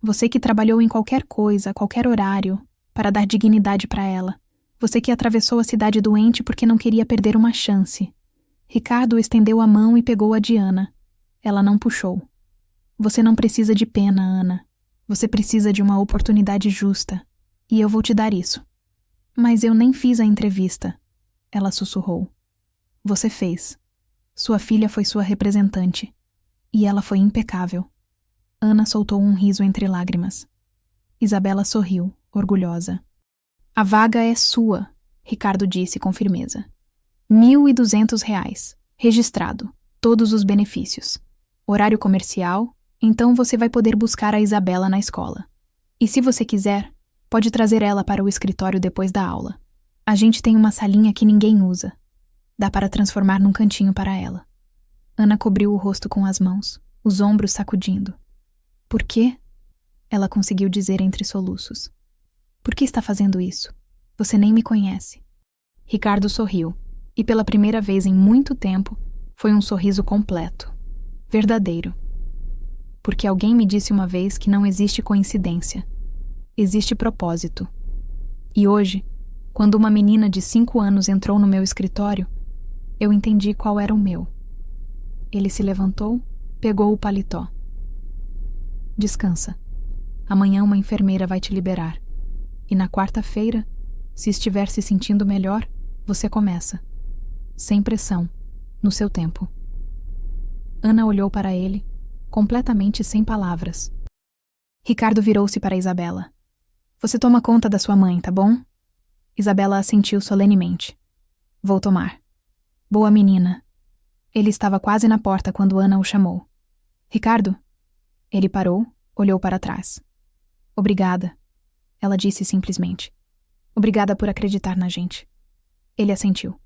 Você que trabalhou em qualquer coisa, qualquer horário, para dar dignidade para ela. Você que atravessou a cidade doente porque não queria perder uma chance. Ricardo estendeu a mão e pegou a de Ana. Ela não puxou. Você não precisa de pena, Ana. Você precisa de uma oportunidade justa. E eu vou te dar isso. Mas eu nem fiz a entrevista. Ela sussurrou. Você fez. Sua filha foi sua representante. E ela foi impecável. Ana soltou um riso entre lágrimas. Isabela sorriu, orgulhosa. A vaga é sua, Ricardo disse com firmeza. R$1.200, registrado, todos os benefícios. Horário comercial, então você vai poder buscar a Isabela na escola. E se você quiser, pode trazer ela para o escritório depois da aula. A gente tem uma salinha que ninguém usa. Dá para transformar num cantinho para ela. Ana cobriu o rosto com as mãos, os ombros sacudindo. Por quê? Ela conseguiu dizer entre soluços. Por que está fazendo isso? Você nem me conhece. Ricardo sorriu. E pela primeira vez em muito tempo, foi um sorriso completo. Verdadeiro. Porque alguém me disse uma vez que não existe coincidência. Existe propósito. E hoje, quando uma menina de 5 anos entrou no meu escritório, eu entendi qual era o meu. Ele se levantou, pegou o paletó. Descansa. Amanhã uma enfermeira vai te liberar. E na quarta-feira, se estiver se sentindo melhor, você começa. Sem pressão. no seu tempo. Ana olhou para ele, completamente sem palavras. Ricardo virou-se para Isabela. Você toma conta da sua mãe, tá bom? Isabela assentiu solenemente. Vou tomar. Boa menina. Ele estava quase na porta quando Ana o chamou. Ricardo? Ele parou, olhou para trás. Obrigada, ela disse simplesmente. Obrigada por acreditar na gente. Ele assentiu.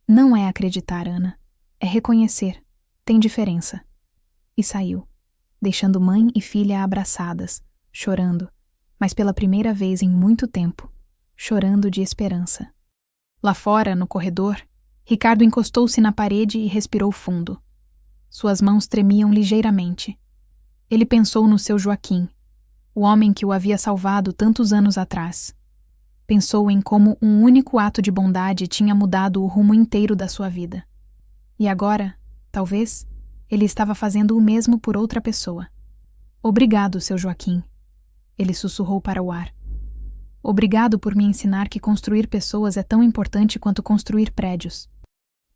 Não é acreditar, Ana. É reconhecer. Tem diferença. E saiu, deixando mãe e filha abraçadas, chorando, mas pela primeira vez em muito tempo, chorando de esperança. Lá fora, no corredor, Ricardo encostou-se na parede e respirou fundo. Suas mãos tremiam ligeiramente. Ele pensou no seu Joaquim, o homem que o havia salvado tantos anos atrás. Pensou em como um único ato de bondade tinha mudado o rumo inteiro da sua vida. E agora, talvez, ele estava fazendo o mesmo por outra pessoa. Obrigado, seu Joaquim. Ele sussurrou para o ar. Obrigado por me ensinar que construir pessoas é tão importante quanto construir prédios.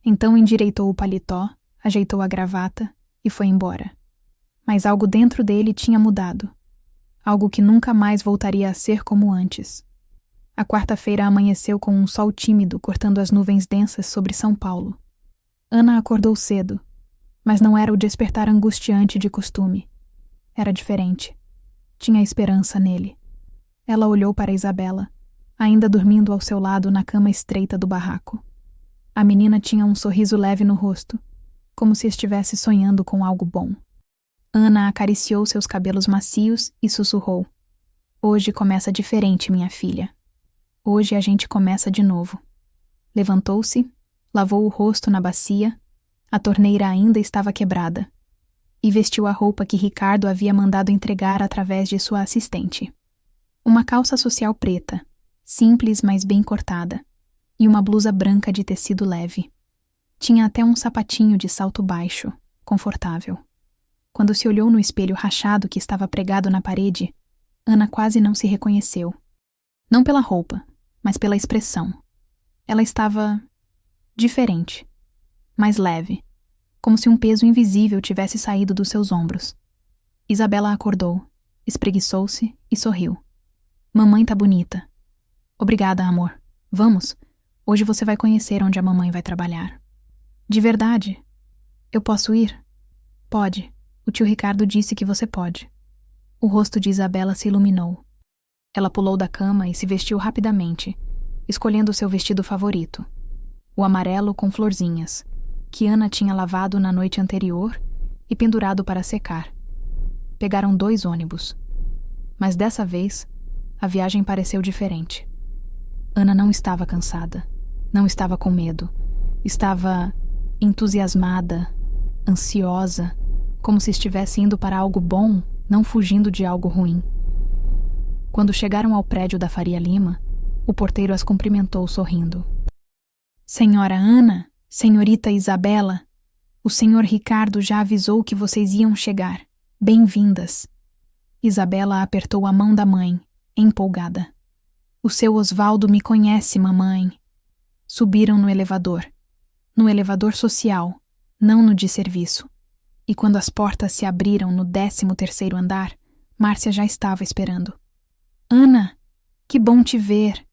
Então endireitou o paletó, ajeitou a gravata e foi embora. Mas algo dentro dele tinha mudado. Algo que nunca mais voltaria a ser como antes. A quarta-feira amanheceu com um sol tímido cortando as nuvens densas sobre São Paulo. Ana acordou cedo, mas não era o despertar angustiante de costume. Era diferente. Tinha esperança nele. Ela olhou para Isabela, ainda dormindo ao seu lado na cama estreita do barraco. A menina tinha um sorriso leve no rosto, como se estivesse sonhando com algo bom. Ana acariciou seus cabelos macios e sussurrou. Hoje começa diferente, minha filha. Hoje a gente começa de novo. Levantou-se, lavou o rosto na bacia, a torneira ainda estava quebrada, e vestiu a roupa que Ricardo havia mandado entregar através de sua assistente. Uma calça social preta, simples mas bem cortada, e uma blusa branca de tecido leve. Tinha até um sapatinho de salto baixo, confortável. Quando se olhou no espelho rachado que estava pregado na parede, Ana quase não se reconheceu. Não pela roupa, mas pela expressão. Ela estava diferente, mais leve, como se um peso invisível tivesse saído dos seus ombros. Isabela acordou, espreguiçou-se e sorriu. Mamãe tá bonita. Obrigada, amor. Vamos. Hoje você vai conhecer onde a mamãe vai trabalhar. De verdade? Eu posso ir? Pode. O tio Ricardo disse que você pode. O rosto de Isabela se iluminou. Ela pulou da cama e se vestiu rapidamente, escolhendo seu vestido favorito, o amarelo com florzinhas, que Ana tinha lavado na noite anterior e pendurado para secar. Pegaram 2 ônibus. Mas dessa vez, a viagem pareceu diferente. Ana não estava cansada, não estava com medo. Estava entusiasmada, ansiosa, como se estivesse indo para algo bom, não fugindo de algo ruim. Quando chegaram ao prédio da Faria Lima, o porteiro as cumprimentou sorrindo. Senhora Ana, senhorita Isabela, o senhor Ricardo já avisou que vocês iam chegar. Bem-vindas. Isabela apertou a mão da mãe, empolgada. O seu Osvaldo me conhece, mamãe. Subiram no elevador social, não no de serviço. E quando as portas se abriram no 13º andar, Márcia já estava esperando. Ana, que bom te ver.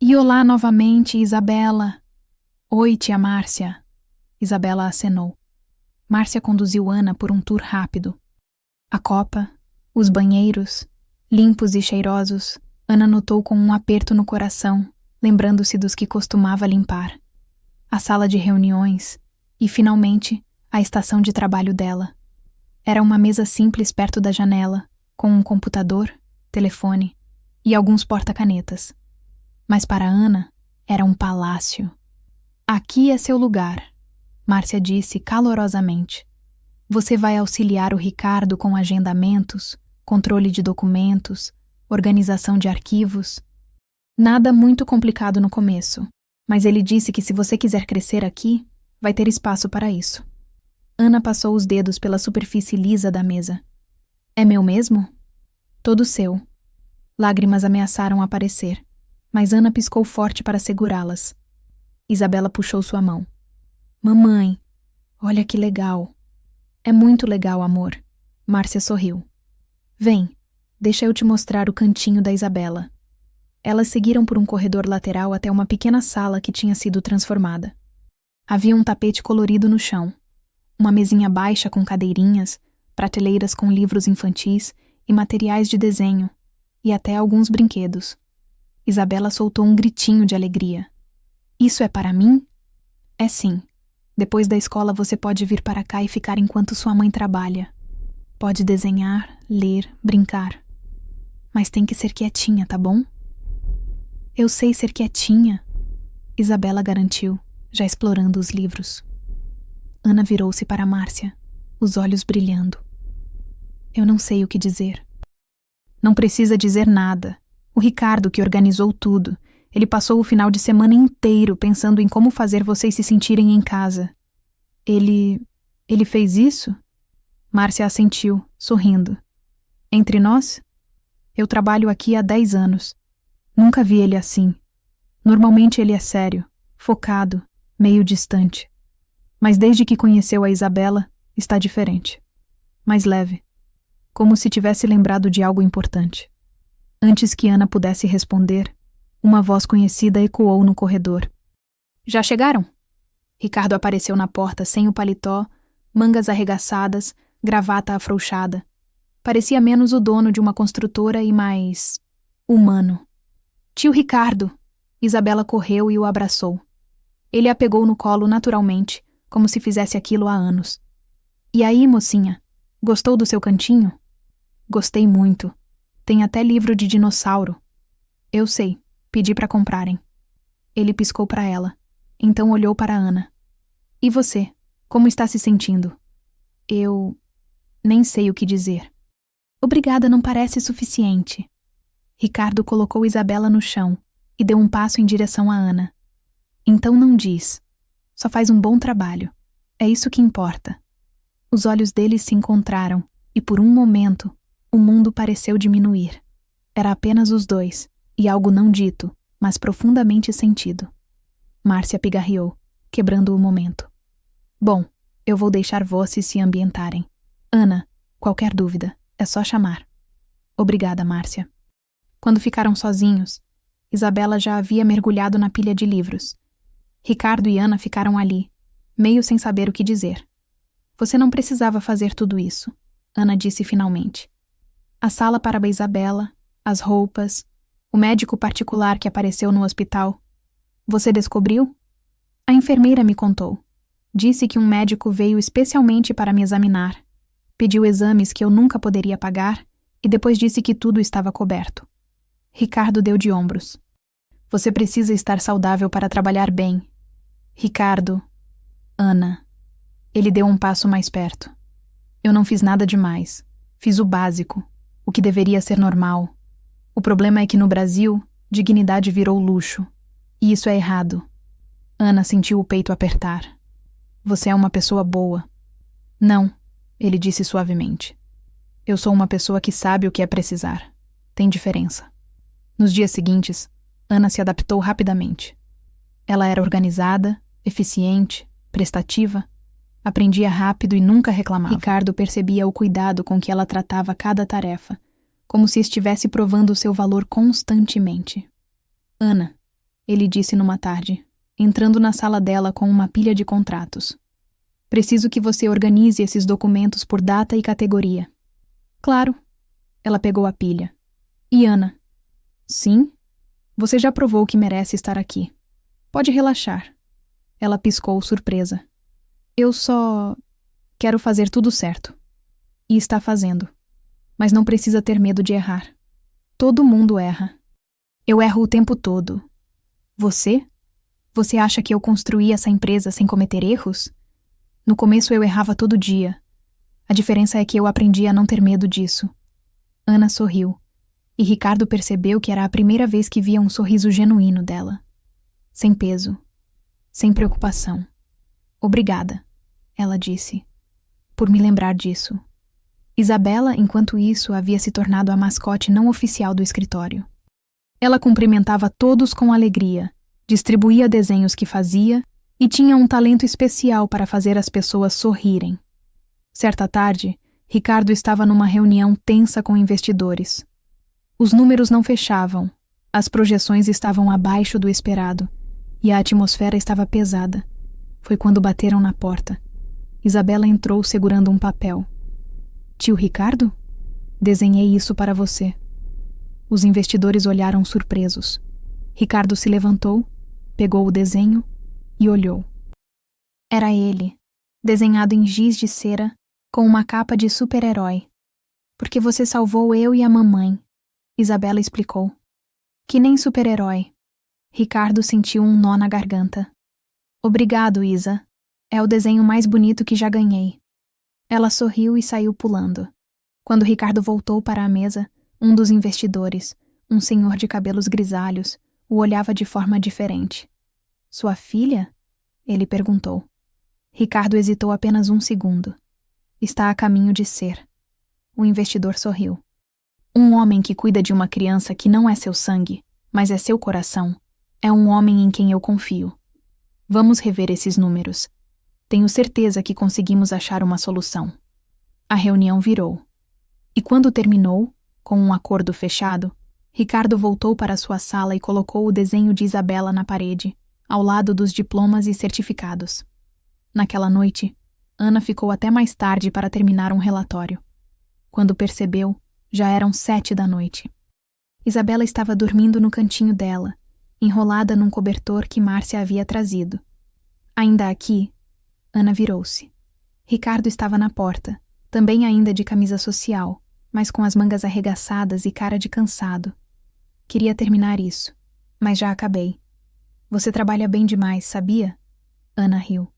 E olá novamente, Isabela. Oi, tia Márcia. Isabela acenou. Márcia conduziu Ana por um tour rápido. A copa, os banheiros, limpos e cheirosos, Ana notou com um aperto no coração, lembrando-se dos que costumava limpar. A sala de reuniões e, finalmente, a estação de trabalho dela. Era uma mesa simples perto da janela, com um computador, telefone e alguns porta-canetas. Mas para Ana, era um palácio. Aqui é seu lugar, Márcia disse calorosamente. Você vai auxiliar o Ricardo com agendamentos, controle de documentos, organização de arquivos. Nada muito complicado no começo, mas ele disse que se você quiser crescer aqui, vai ter espaço para isso. Ana passou os dedos pela superfície lisa da mesa. É meu mesmo? Todo seu. Lágrimas ameaçaram aparecer, mas Ana piscou forte para segurá-las. Isabela puxou sua mão. Mamãe, Olha que legal. É muito legal, amor. Márcia sorriu. Vem, deixa eu te mostrar o cantinho da Isabela. Elas seguiram por um corredor lateral até uma pequena sala que tinha sido transformada. Havia um tapete colorido no chão, uma mesinha baixa com cadeirinhas, prateleiras com livros infantis e materiais de desenho, e até alguns brinquedos. Isabela soltou um gritinho de alegria. Isso é para mim? É sim. Depois da escola você pode vir para cá e ficar enquanto sua mãe trabalha. Pode desenhar, ler, brincar. Mas tem que ser quietinha, tá bom? Eu sei ser quietinha, Isabela garantiu, já explorando os livros. Ana virou-se para Márcia, os olhos brilhando. Eu não sei o que dizer. Não precisa dizer nada. O Ricardo que organizou tudo. Ele passou o final de semana inteiro pensando em como fazer vocês se sentirem em casa. Ele fez isso? Márcia assentiu, sorrindo. Entre nós? Eu trabalho aqui há 10 anos. Nunca vi ele assim. Normalmente ele é sério, focado, meio distante. Mas desde que conheceu a Isabela, está diferente. Mais leve. Como se tivesse lembrado de algo importante. Antes que Ana pudesse responder, uma voz conhecida ecoou no corredor. Já chegaram? Ricardo apareceu na porta sem o paletó, mangas arregaçadas, gravata afrouxada. Parecia menos o dono de uma construtora e mais humano. Tio Ricardo! Isabela correu e o abraçou. Ele a pegou no colo naturalmente, como se fizesse aquilo há anos. E aí, mocinha, gostou do seu cantinho? Gostei muito. Tem até livro de dinossauro. Eu sei, pedi para comprarem. Ele piscou para ela, então olhou para Ana. E você, como está se sentindo? Eu nem sei o que dizer. Obrigada não parece suficiente. Ricardo colocou Isabela no chão e deu um passo em direção a Ana. Então não diz. Só faz um bom trabalho. É isso que importa. Os olhos deles se encontraram e por um momento o mundo pareceu diminuir. Era apenas os dois e algo não dito, mas profundamente sentido. Márcia pigarreou, quebrando o momento. Bom, eu vou deixar vocês se ambientarem. Ana, qualquer dúvida, é só chamar. Obrigada, Márcia. Quando ficaram sozinhos, Isabela já havia mergulhado na pilha de livros. Ricardo e Ana ficaram ali, meio sem saber o que dizer. Você não precisava fazer tudo isso, Ana disse finalmente. A sala para a Isabela, as roupas, o médico particular que apareceu no hospital. Você descobriu? A enfermeira me contou. Disse que um médico veio especialmente para me examinar. Pediu exames que eu nunca poderia pagar e depois disse que tudo estava coberto. Ricardo deu de ombros. Você precisa estar saudável para trabalhar bem. Ricardo. Ana. Ele deu um passo mais perto. Eu não fiz nada demais. Fiz o básico, o que deveria ser normal. O problema é que no Brasil, dignidade virou luxo. E isso é errado. Ana sentiu o peito apertar. Você é uma pessoa boa. Não, ele disse suavemente. Eu sou uma pessoa que sabe o que é precisar. Tem diferença. Nos dias seguintes, Ana se adaptou rapidamente. Ela era organizada, eficiente, prestativa, aprendia rápido e nunca reclamava. Ricardo percebia o cuidado com que ela tratava cada tarefa, como se estivesse provando o seu valor constantemente. Ana, ele disse numa tarde, entrando na sala dela com uma pilha de contratos. Preciso que você organize esses documentos por data e categoria. Claro. Ela pegou a pilha. E Ana? Sim? Você já provou que merece estar aqui. Pode relaxar. Ela piscou, surpresa. Eu só quero fazer tudo certo. E está fazendo. Mas não precisa ter medo de errar. Todo mundo erra. Eu erro o tempo todo. Você? Você acha que eu construí essa empresa sem cometer erros? No começo eu errava todo dia. A diferença é que eu aprendi a não ter medo disso. Ana sorriu. E Ricardo percebeu que era a primeira vez que via um sorriso genuíno dela. Sem peso. Sem preocupação. Obrigada, ela disse, por me lembrar disso. Isabela, enquanto isso, havia se tornado a mascote não oficial do escritório. Ela cumprimentava todos com alegria, distribuía desenhos que fazia e tinha um talento especial para fazer as pessoas sorrirem. Certa tarde, Ricardo estava numa reunião tensa com investidores. Os números não fechavam, as projeções estavam abaixo do esperado e a atmosfera estava pesada. Foi quando bateram na porta. Isabela entrou segurando um papel. Tio Ricardo? Desenhei isso para você. Os investidores olharam surpresos. Ricardo se levantou, pegou o desenho e olhou. Era ele, desenhado em giz de cera, com uma capa de super-herói. Porque você salvou eu e a mamãe, Isabela explicou. Que nem super-herói. Ricardo sentiu um nó na garganta. Obrigado, Isa. É o desenho mais bonito que já ganhei. Ela sorriu e saiu pulando. Quando Ricardo voltou para a mesa, um dos investidores, um senhor de cabelos grisalhos, o olhava de forma diferente. Sua filha? Ele perguntou. Ricardo hesitou apenas um segundo. Está a caminho de ser. O investidor sorriu. Um homem que cuida de uma criança que não é seu sangue, mas é seu coração, é um homem em quem eu confio. Vamos rever esses números. Tenho certeza que conseguimos achar uma solução. A reunião virou. E quando terminou, com um acordo fechado, Ricardo voltou para sua sala e colocou o desenho de Isabela na parede, ao lado dos diplomas e certificados. Naquela noite, Ana ficou até mais tarde para terminar um relatório. Quando percebeu, já eram 7 da noite. Isabela estava dormindo no cantinho dela, enrolada num cobertor que Márcia havia trazido. Ainda aqui, Ana virou-se. Ricardo estava na porta, também ainda de camisa social, mas com as mangas arregaçadas e cara de cansado. Queria terminar isso, mas já acabei. Você trabalha bem demais, sabia? Ana riu.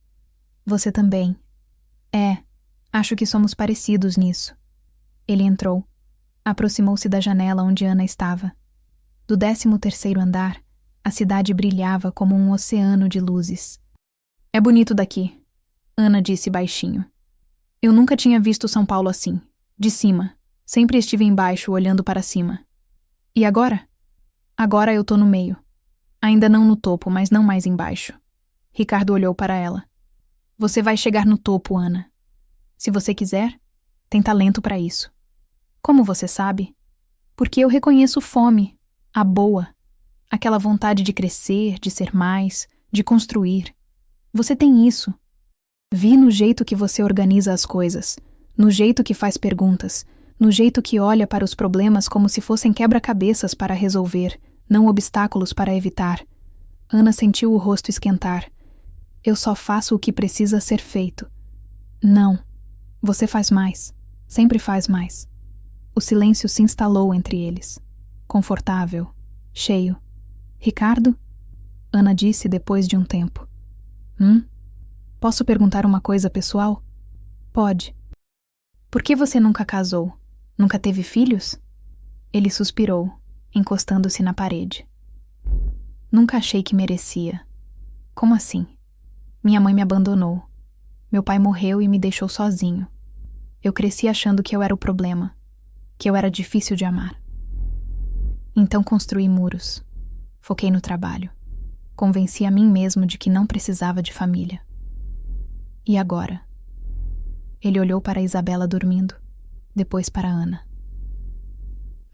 Você também. Acho que somos parecidos nisso. Ele entrou. Aproximou-se da janela onde Ana estava. Do 13º andar, a cidade brilhava como um oceano de luzes. É bonito daqui, Ana disse baixinho. Eu nunca tinha visto São Paulo assim, de cima. Sempre estive embaixo, olhando para cima. E agora? Agora eu tô no meio. Ainda não no topo, mas não mais embaixo. Ricardo olhou para ela. Você vai chegar no topo, Ana. Se você quiser, tem talento para isso. Como você sabe? Porque eu reconheço fome, a boa, aquela vontade de crescer, de ser mais, de construir. Você tem isso. Vi no jeito que você organiza as coisas, no jeito que faz perguntas, no jeito que olha para os problemas como se fossem quebra-cabeças para resolver, não obstáculos para evitar. Ana sentiu o rosto esquentar. Eu só faço o que precisa ser feito. Não. Você faz mais. Sempre faz mais. O silêncio se instalou entre eles. Confortável. Cheio. Ricardo? Ana disse depois de um tempo. Posso perguntar uma coisa pessoal? Pode. Por que você nunca casou? Nunca teve filhos? Ele suspirou, encostando-se na parede. Nunca achei que merecia. Como assim? Minha mãe me abandonou. Meu pai morreu e me deixou sozinho. Eu cresci achando que eu era o problema, que eu era difícil de amar. Então construí muros. Foquei no trabalho. Convenci a mim mesmo de que não precisava de família. E agora? Ele olhou para Isabela dormindo, depois para Ana.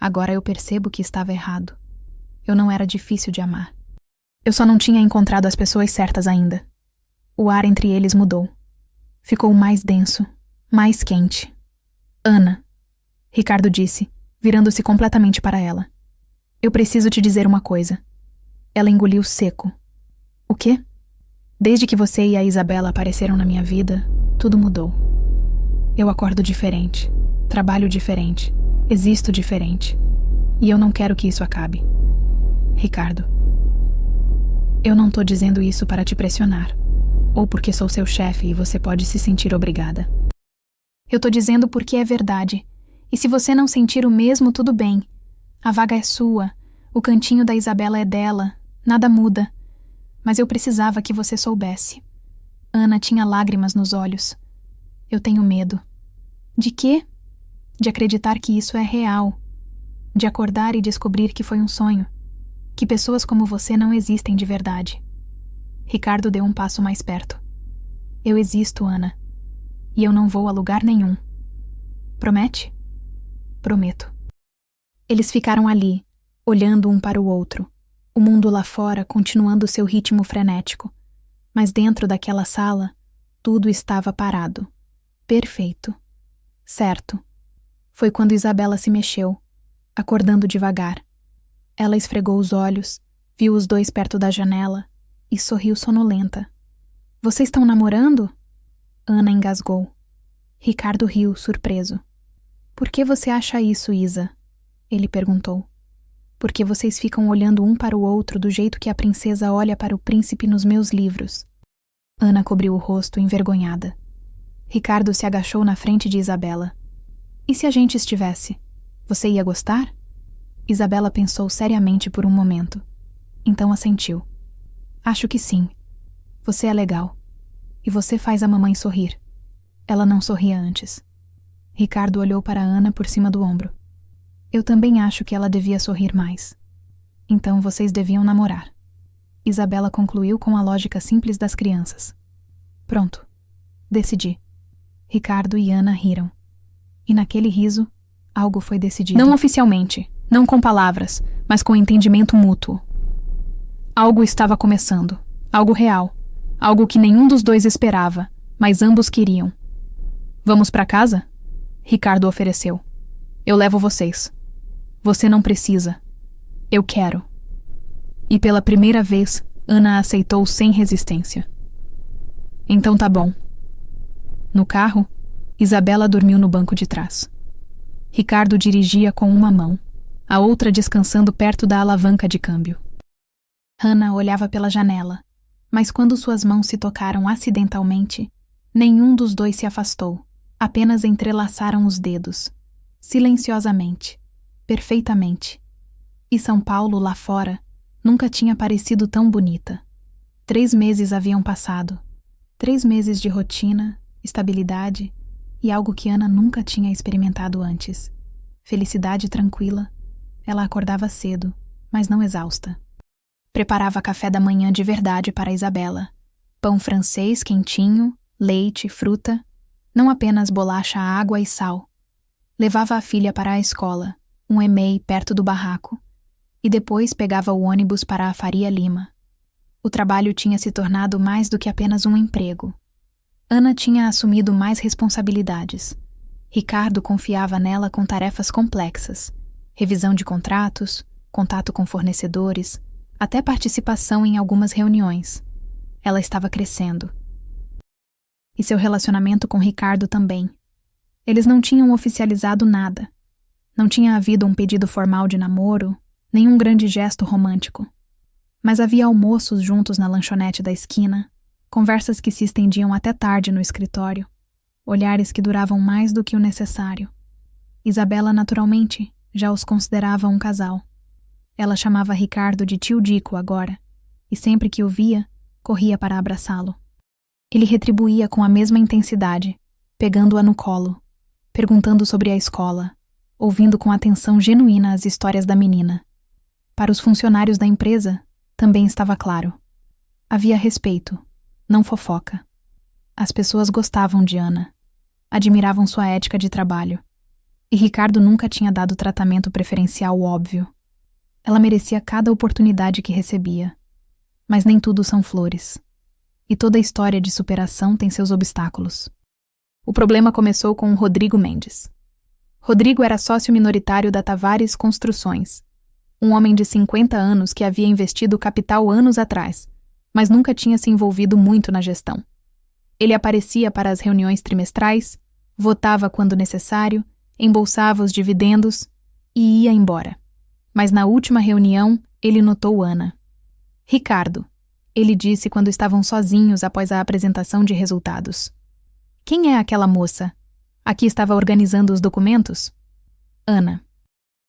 Agora eu percebo que estava errado. Eu não era difícil de amar. Eu só não tinha encontrado as pessoas certas ainda. O ar entre eles mudou. Ficou mais denso, mais quente. Ana, Ricardo disse, virando-se completamente para ela. Eu preciso te dizer uma coisa. Ela engoliu seco. O quê? Desde que você e a Isabela apareceram na minha vida, tudo mudou. Eu acordo diferente, trabalho diferente, existo diferente. E eu não quero que isso acabe. Ricardo, eu não tô dizendo isso para te pressionar, ou porque sou seu chefe e você pode se sentir obrigada. Eu tô dizendo porque é verdade, e se você não sentir o mesmo, tudo bem. A vaga é sua, o cantinho da Isabela é dela, nada muda. Mas eu precisava que você soubesse. Ana tinha lágrimas nos olhos. Eu tenho medo. De quê? De acreditar que isso é real. De acordar e descobrir que foi um sonho. Que pessoas como você não existem de verdade. Ricardo deu um passo mais perto. Eu existo, Ana. E eu não vou a lugar nenhum. Promete? Prometo. Eles ficaram ali, olhando um para o outro, o mundo lá fora continuando seu ritmo frenético. Mas dentro daquela sala, tudo estava parado. Perfeito. Certo. Foi quando Isabela se mexeu, acordando devagar. Ela esfregou os olhos, viu os dois perto da janela e sorriu sonolenta. Vocês estão namorando? Ana engasgou. Ricardo riu, surpreso. Por que você acha isso, Isa? Ele perguntou. Porque vocês ficam olhando um para o outro do jeito que a princesa olha para o príncipe nos meus livros. Ana cobriu o rosto, envergonhada. Ricardo se agachou na frente de Isabela. E se a gente estivesse? Você ia gostar? Isabela pensou seriamente por um momento. Então assentiu. Acho que sim. Você é legal. E você faz a mamãe sorrir. Ela não sorria antes. Ricardo olhou para Ana por cima do ombro. Eu também acho que ela devia sorrir mais. Então vocês deviam namorar. Isabela concluiu com a lógica simples das crianças. Pronto. Decidi. Ricardo e Ana riram. E naquele riso, algo foi decidido. Não oficialmente, não com palavras, mas com entendimento mútuo. Algo estava começando. Algo real. Algo que nenhum dos dois esperava, mas ambos queriam. Vamos para casa? Ricardo ofereceu. Eu levo vocês. Você não precisa. Eu quero. E pela primeira vez, Ana aceitou sem resistência. Então tá bom. No carro, Isabela dormiu no banco de trás. Ricardo dirigia com uma mão, a outra descansando perto da alavanca de câmbio. Ana olhava pela janela, mas quando suas mãos se tocaram acidentalmente, nenhum dos dois se afastou, apenas entrelaçaram os dedos, silenciosamente, perfeitamente. E São Paulo, lá fora, nunca tinha parecido tão bonita. 3 meses haviam passado. 3 meses de rotina, estabilidade e algo que Ana nunca tinha experimentado antes. Felicidade tranquila. Ela acordava cedo, mas não exausta. Preparava café da manhã de verdade para Isabela. Pão francês quentinho, leite, fruta, não apenas bolacha, água e sal. Levava a filha para a escola, um EMEI perto do barraco, e depois pegava o ônibus para a Faria Lima. O trabalho tinha se tornado mais do que apenas um emprego. Ana tinha assumido mais responsabilidades. Ricardo confiava nela com tarefas complexas, revisão de contratos, contato com fornecedores, até participação em algumas reuniões. Ela estava crescendo. E seu relacionamento com Ricardo também. Eles não tinham oficializado nada. Não tinha havido um pedido formal de namoro, nenhum grande gesto romântico. Mas havia almoços juntos na lanchonete da esquina, conversas que se estendiam até tarde no escritório, olhares que duravam mais do que o necessário. Isabela, naturalmente, já os considerava um casal. Ela chamava Ricardo de tio Dico agora, e sempre que o via, corria para abraçá-lo. Ele retribuía com a mesma intensidade, pegando-a no colo, perguntando sobre a escola, ouvindo com atenção genuína as histórias da menina. Para os funcionários da empresa, também estava claro. Havia respeito, não fofoca. As pessoas gostavam de Ana, admiravam sua ética de trabalho, e Ricardo nunca tinha dado tratamento preferencial óbvio. Ela merecia cada oportunidade que recebia. Mas nem tudo são flores. E toda história de superação tem seus obstáculos. O problema começou com o Rodrigo Mendes. Rodrigo era sócio minoritário da Tavares Construções, um homem de 50 anos que havia investido capital anos atrás, mas nunca tinha se envolvido muito na gestão. Ele aparecia para as reuniões trimestrais, votava quando necessário, embolsava os dividendos e ia embora. Mas na última reunião, ele notou Ana. Ricardo, ele disse quando estavam sozinhos após a apresentação de resultados. Quem é aquela moça? A que estava organizando os documentos? Ana.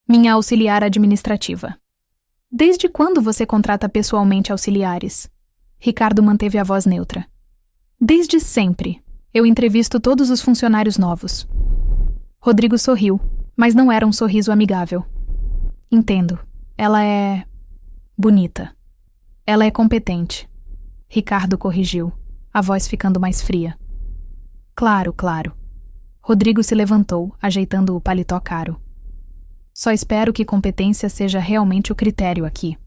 Minha auxiliar administrativa. Desde quando você contrata pessoalmente auxiliares? Ricardo manteve a voz neutra. Desde sempre. Eu entrevisto todos os funcionários novos. Rodrigo sorriu, mas não era um sorriso amigável. Entendo. Ela é bonita. Ela é competente. Ricardo corrigiu, a voz ficando mais fria. Claro, claro. Rodrigo se levantou, ajeitando o paletó caro. Só espero que competência seja realmente o critério aqui.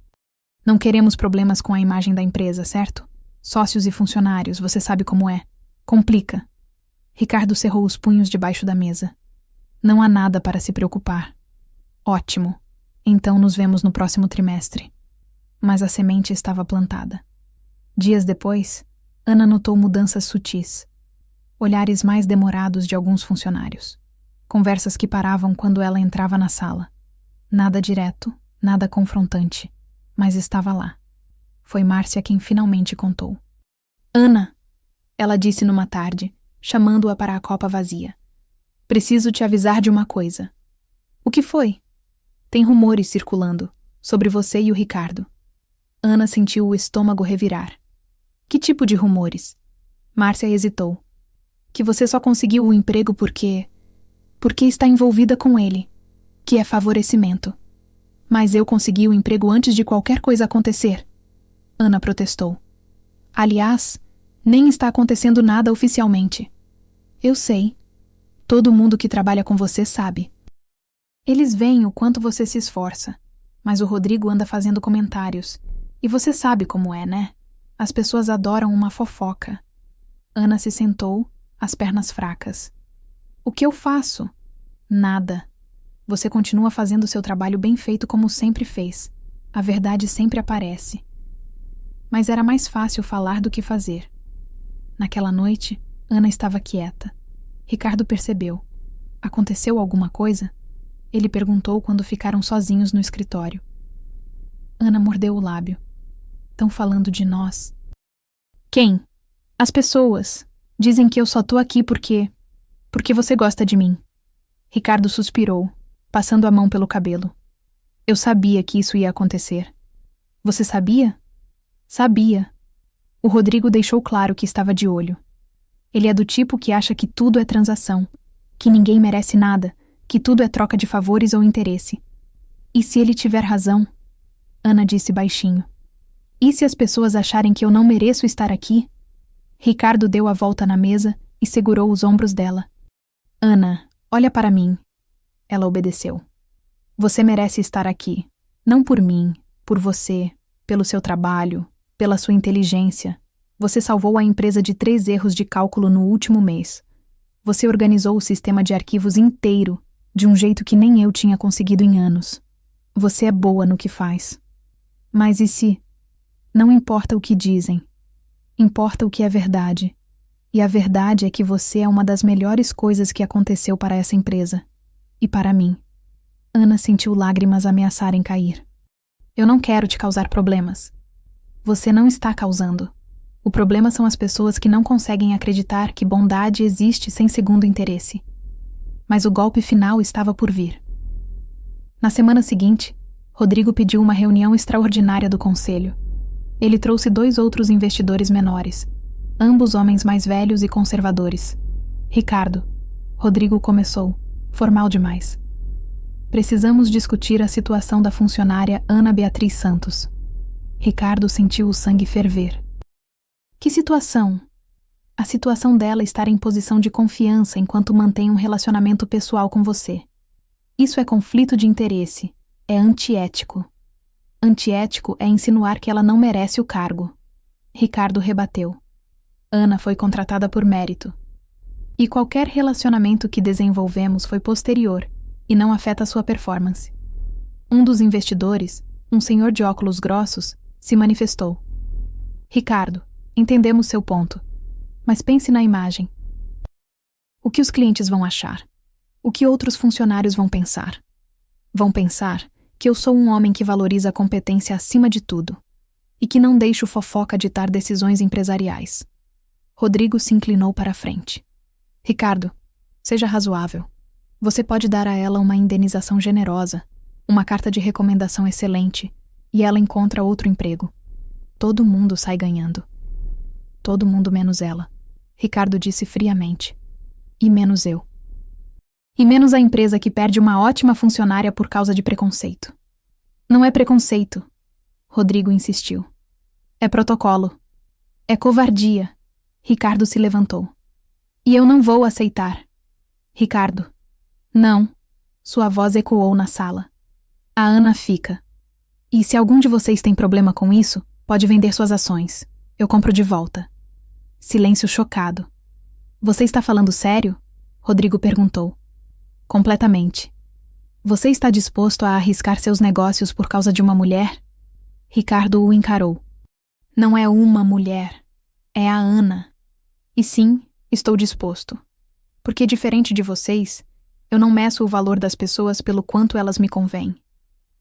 Não queremos problemas com a imagem da empresa, certo? Sócios e funcionários, você sabe como é. Complica. Ricardo cerrou os punhos debaixo da mesa. Não há nada para se preocupar. Ótimo. Então nos vemos no próximo trimestre. Mas a semente estava plantada. Dias depois, Ana notou mudanças sutis. Olhares mais demorados de alguns funcionários. Conversas que paravam quando ela entrava na sala. Nada direto, nada confrontante, mas estava lá. Foi Márcia quem finalmente contou. Ana, ela disse numa tarde, chamando-a para a copa vazia. Preciso te avisar de uma coisa. O que foi? Tem rumores circulando, sobre você e o Ricardo. Ana sentiu o estômago revirar. Que tipo de rumores? Márcia hesitou. Que você só conseguiu o emprego porque está envolvida com ele, que é favorecimento. Mas eu consegui o emprego antes de qualquer coisa acontecer. Ana protestou. Aliás, nem está acontecendo nada oficialmente. Eu sei. Todo mundo que trabalha com você sabe. Eles veem o quanto você se esforça, mas o Rodrigo anda fazendo comentários. E você sabe como é, né? As pessoas adoram uma fofoca. Ana se sentou, as pernas fracas. O que eu faço? Nada. Você continua fazendo seu trabalho bem feito como sempre fez. A verdade sempre aparece. Mas era mais fácil falar do que fazer. Naquela noite, Ana estava quieta. Ricardo percebeu. Aconteceu alguma coisa? Ele perguntou quando ficaram sozinhos no escritório. Ana mordeu o lábio. Tão falando de nós. Quem? As pessoas. Dizem que eu só tô aqui porque você gosta de mim. Ricardo suspirou, passando a mão pelo cabelo. Eu sabia que isso ia acontecer. Você sabia? Sabia. O Rodrigo deixou claro que estava de olho. Ele é do tipo que acha que tudo é transação, que ninguém merece nada, que tudo é troca de favores ou interesse. E se ele tiver razão? Ana disse baixinho. E se as pessoas acharem que eu não mereço estar aqui? Ricardo deu a volta na mesa e segurou os ombros dela. Ana, olha para mim. Ela obedeceu. Você merece estar aqui. Não por mim, por você, pelo seu trabalho, pela sua inteligência. Você salvou a empresa de 3 erros de cálculo no último mês. Você organizou o sistema de arquivos inteiro, de um jeito que nem eu tinha conseguido em anos. Você é boa no que faz. Mas e se? Não importa o que dizem. Importa o que é verdade. E a verdade é que você é uma das melhores coisas que aconteceu para essa empresa. E para mim. Ana sentiu lágrimas ameaçarem cair. Eu não quero te causar problemas. Você não está causando. O problema são as pessoas que não conseguem acreditar que bondade existe sem segundo interesse. Mas o golpe final estava por vir. Na semana seguinte, Rodrigo pediu uma reunião extraordinária do conselho. Ele trouxe 2 outros investidores menores, ambos homens mais velhos e conservadores. Ricardo. Rodrigo começou, formal demais. Precisamos discutir a situação da funcionária Ana Beatriz Santos. Ricardo sentiu o sangue ferver. Que situação? A situação dela estar em posição de confiança enquanto mantém um relacionamento pessoal com você. Isso é conflito de interesse. É antiético. Antiético é insinuar que ela não merece o cargo. Ricardo rebateu. Ana foi contratada por mérito. E qualquer relacionamento que desenvolvemos foi posterior e não afeta sua performance. Um dos investidores, um senhor de óculos grossos, se manifestou. Ricardo, entendemos seu ponto, mas pense na imagem. O que os clientes vão achar? O que outros funcionários vão pensar? Vão pensar que eu sou um homem que valoriza a competência acima de tudo e que não deixo fofoca ditar decisões empresariais. Rodrigo se inclinou para a frente. Ricardo, seja razoável. Você pode dar a ela uma indenização generosa, uma carta de recomendação excelente, e ela encontra outro emprego. Todo mundo sai ganhando. Todo mundo menos ela. Ricardo disse friamente. E menos eu. E menos a empresa que perde uma ótima funcionária por causa de preconceito. Não é preconceito, Rodrigo insistiu. É protocolo. É covardia. Ricardo se levantou. E eu não vou aceitar. Ricardo. Não. Sua voz ecoou na sala. A Ana fica. E se algum de vocês tem problema com isso, pode vender suas ações. Eu compro de volta. Silêncio chocado. Você está falando sério? Rodrigo perguntou. Completamente. Você está disposto a arriscar seus negócios por causa de uma mulher? Ricardo o encarou. Não é uma mulher. É a Ana. E sim, estou disposto. Porque, diferente de vocês, eu não meço o valor das pessoas pelo quanto elas me convêm.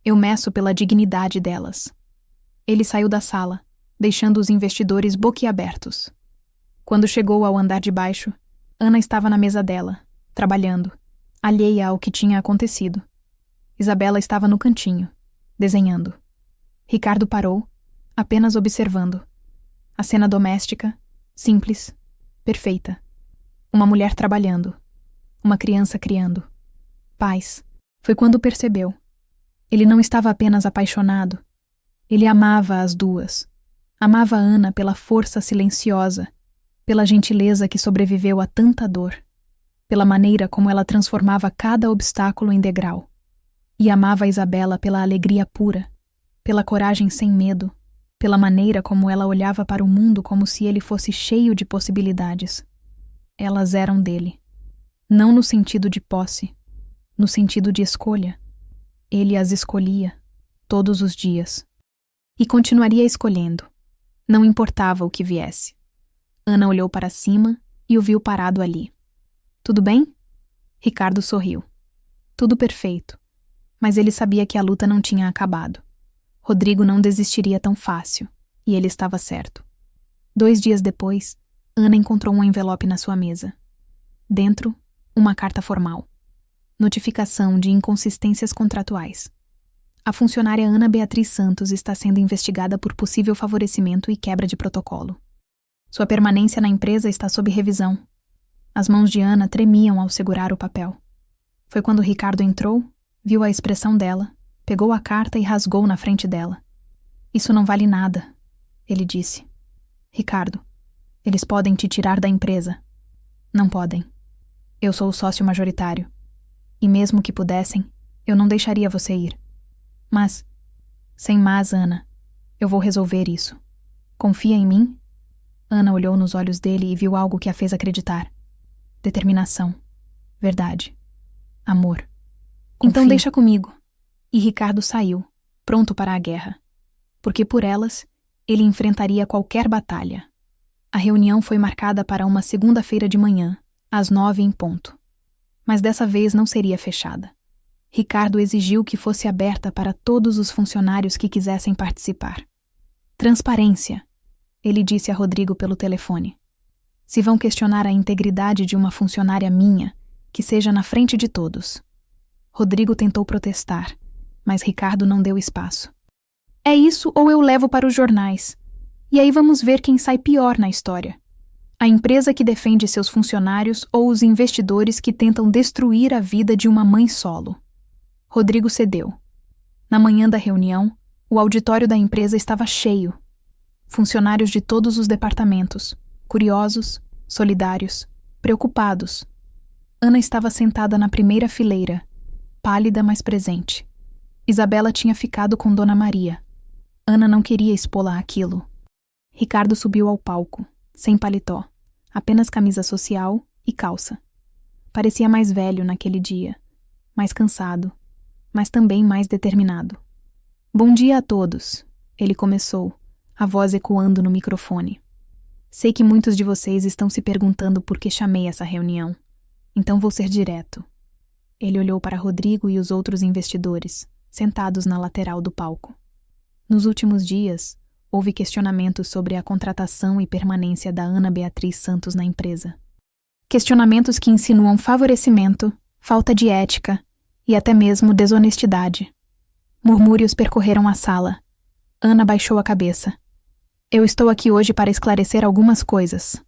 Eu meço pela dignidade delas. Ele saiu da sala, deixando os investidores boquiabertos. Quando chegou ao andar de baixo, Ana estava na mesa dela, trabalhando, alheia ao que tinha acontecido. Isabela estava no cantinho, desenhando. Ricardo parou, apenas observando. A cena doméstica, simples, perfeita. Uma mulher trabalhando. Uma criança criando. Paz. Foi quando percebeu. Ele não estava apenas apaixonado. Ele amava as duas. Amava Ana pela força silenciosa, pela gentileza que sobreviveu a tanta dor, pela maneira como ela transformava cada obstáculo em degrau. E amava a Isabela pela alegria pura, pela coragem sem medo, pela maneira como ela olhava para o mundo como se ele fosse cheio de possibilidades. Elas eram dele. Não no sentido de posse, no sentido de escolha. Ele as escolhia, todos os dias. E continuaria escolhendo. Não importava o que viesse. Ana olhou para cima e o viu parado ali. Tudo bem? Ricardo sorriu. Tudo perfeito. Mas ele sabia que a luta não tinha acabado. Rodrigo não desistiria tão fácil, e ele estava certo. 2 dias depois, Ana encontrou um envelope na sua mesa. Dentro, uma carta formal. Notificação de inconsistências contratuais. A funcionária Ana Beatriz Santos está sendo investigada por possível favorecimento e quebra de protocolo. Sua permanência na empresa está sob revisão. As mãos de Ana tremiam ao segurar o papel. Foi quando Ricardo entrou, viu a expressão dela, pegou a carta e rasgou na frente dela. Isso não vale nada, ele disse. Ricardo, eles podem te tirar da empresa. Não podem. Eu sou o sócio majoritário. E mesmo que pudessem, eu não deixaria você ir. Mas, sem mas, Ana, eu vou resolver isso. Confia em mim? Ana olhou nos olhos dele e viu algo que a fez acreditar. Determinação. Verdade. Amor. Então deixa comigo. E Ricardo saiu, pronto para a guerra. Porque por elas, ele enfrentaria qualquer batalha. A reunião foi marcada para uma segunda-feira de manhã, às 9 em ponto. Mas dessa vez não seria fechada. Ricardo exigiu que fosse aberta para todos os funcionários que quisessem participar. Transparência, ele disse a Rodrigo pelo telefone. Se vão questionar a integridade de uma funcionária minha, que seja na frente de todos. Rodrigo tentou protestar, mas Ricardo não deu espaço. É isso ou eu levo para os jornais. E aí vamos ver quem sai pior na história. A empresa que defende seus funcionários ou os investidores que tentam destruir a vida de uma mãe solo. Rodrigo cedeu. Na manhã da reunião, o auditório da empresa estava cheio. Funcionários de todos os departamentos, curiosos, solidários, preocupados. Ana estava sentada na primeira fileira, pálida mas presente. Isabela tinha ficado com Dona Maria. Ana não queria expô-la àquilo. Ricardo subiu ao palco, sem paletó, apenas camisa social e calça. Parecia mais velho naquele dia, mais cansado, mas também mais determinado. Bom dia a todos, ele começou, a voz ecoando no microfone. Sei que muitos de vocês estão se perguntando por que chamei essa reunião, então vou ser direto. Ele olhou para Rodrigo e os outros investidores, sentados na lateral do palco. Nos últimos dias, houve questionamentos sobre a contratação e permanência da Ana Beatriz Santos na empresa. Questionamentos que insinuam favorecimento, falta de ética e até mesmo desonestidade. Murmúrios percorreram a sala. Ana baixou a cabeça. Eu estou aqui hoje para esclarecer algumas coisas.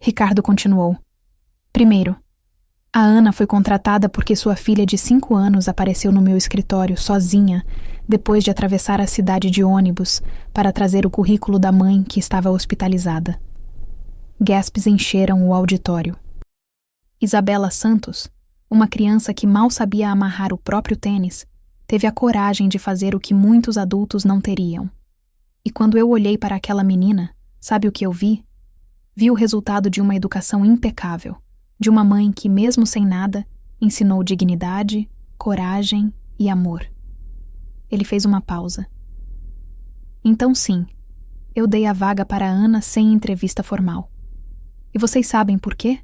Ricardo continuou. Primeiro, A Ana foi contratada porque sua filha de 5 anos apareceu no meu escritório sozinha depois de atravessar a cidade de ônibus para trazer o currículo da mãe que estava hospitalizada. Gasps encheram o auditório. Isabela Santos, uma criança que mal sabia amarrar o próprio tênis, teve a coragem de fazer o que muitos adultos não teriam. E quando eu olhei para aquela menina, sabe o que eu vi? Vi o resultado de uma educação impecável, de uma mãe que, mesmo sem nada, ensinou dignidade, coragem e amor. Ele fez uma pausa. Então sim, eu dei a vaga para a Ana sem entrevista formal. E vocês sabem por quê?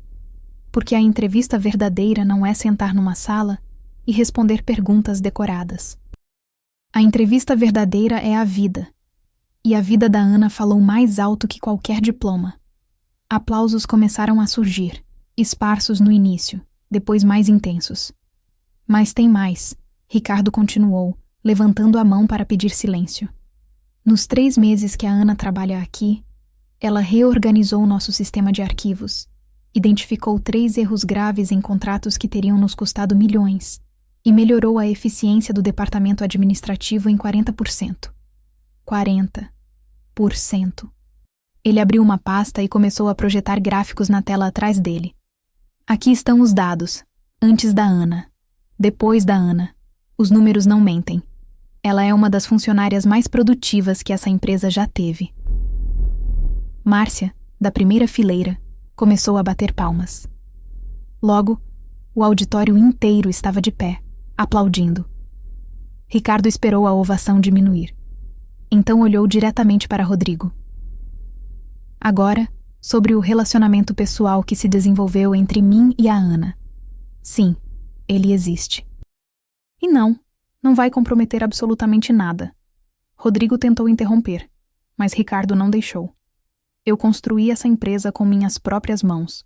Porque a entrevista verdadeira não é sentar numa sala e responder perguntas decoradas. A entrevista verdadeira é a vida. E a vida da Ana falou mais alto que qualquer diploma. Aplausos começaram a surgir, esparsos no início, depois mais intensos. Mas tem mais, Ricardo continuou, levantando a mão para pedir silêncio. Nos 3 meses que a Ana trabalha aqui, ela reorganizou nosso sistema de arquivos, identificou 3 erros graves em contratos que teriam nos custado milhões e melhorou a eficiência do departamento administrativo em 40%. 40%. Ele abriu uma pasta e começou a projetar gráficos na tela atrás dele. Aqui estão os dados, antes da Ana, depois da Ana. Os números não mentem. Ela é uma das funcionárias mais produtivas que essa empresa já teve. Márcia, da primeira fileira, começou a bater palmas. Logo, o auditório inteiro estava de pé, aplaudindo. Ricardo esperou a ovação diminuir. Então olhou diretamente para Rodrigo. Agora, sobre o relacionamento pessoal que se desenvolveu entre mim e a Ana. Sim, ele existe. E não vai comprometer absolutamente nada. Rodrigo tentou interromper, mas Ricardo não deixou. Eu construí essa empresa com minhas próprias mãos.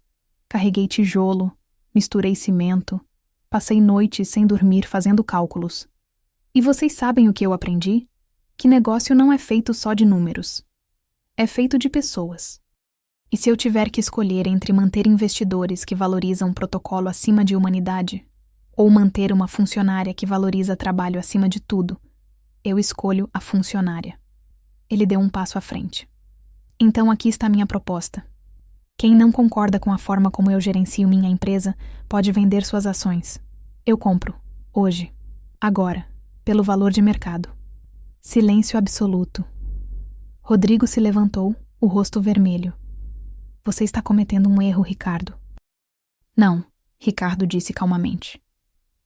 Carreguei tijolo, misturei cimento, passei noites sem dormir fazendo cálculos. E vocês sabem o que eu aprendi? Que negócio não é feito só de números. É feito de pessoas. E se eu tiver que escolher entre manter investidores que valorizam protocolo acima de humanidade, ou manter uma funcionária que valoriza trabalho acima de tudo, eu escolho a funcionária. Ele deu um passo à frente. Então aqui está minha proposta. Quem não concorda com a forma como eu gerencio minha empresa pode vender suas ações. Eu compro, hoje, agora, pelo valor de mercado. Silêncio absoluto. Rodrigo se levantou, o rosto vermelho. Você está cometendo um erro, Ricardo. Não, Ricardo disse calmamente.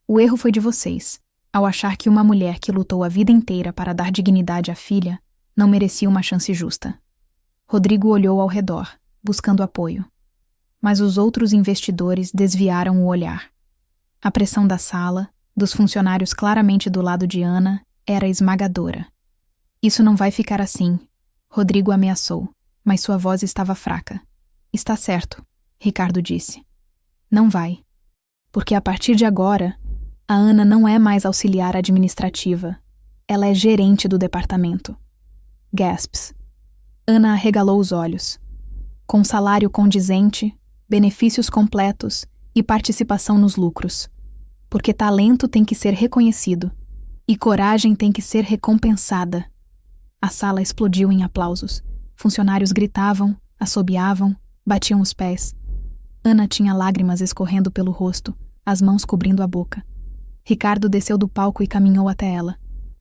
O erro foi de vocês, ao achar que uma mulher que lutou a vida inteira para dar dignidade à filha não merecia uma chance justa. Rodrigo olhou ao redor, buscando apoio. Mas os outros investidores desviaram o olhar. A pressão da sala, dos funcionários claramente do lado de Ana, era esmagadora. Isso não vai ficar assim, Rodrigo ameaçou, mas sua voz estava fraca. Está certo, Ricardo disse. Não vai. Porque a partir de agora, a Ana não é mais auxiliar administrativa. Ela é gerente do departamento. Gasps. Ana arregalou os olhos. Com salário condizente, benefícios completos e participação nos lucros. Porque talento tem que ser reconhecido e coragem tem que ser recompensada. A sala explodiu em aplausos. Funcionários gritavam, assobiavam, batiam os pés. Ana tinha lágrimas escorrendo pelo rosto, as mãos cobrindo a boca. Ricardo desceu do palco e caminhou até ela.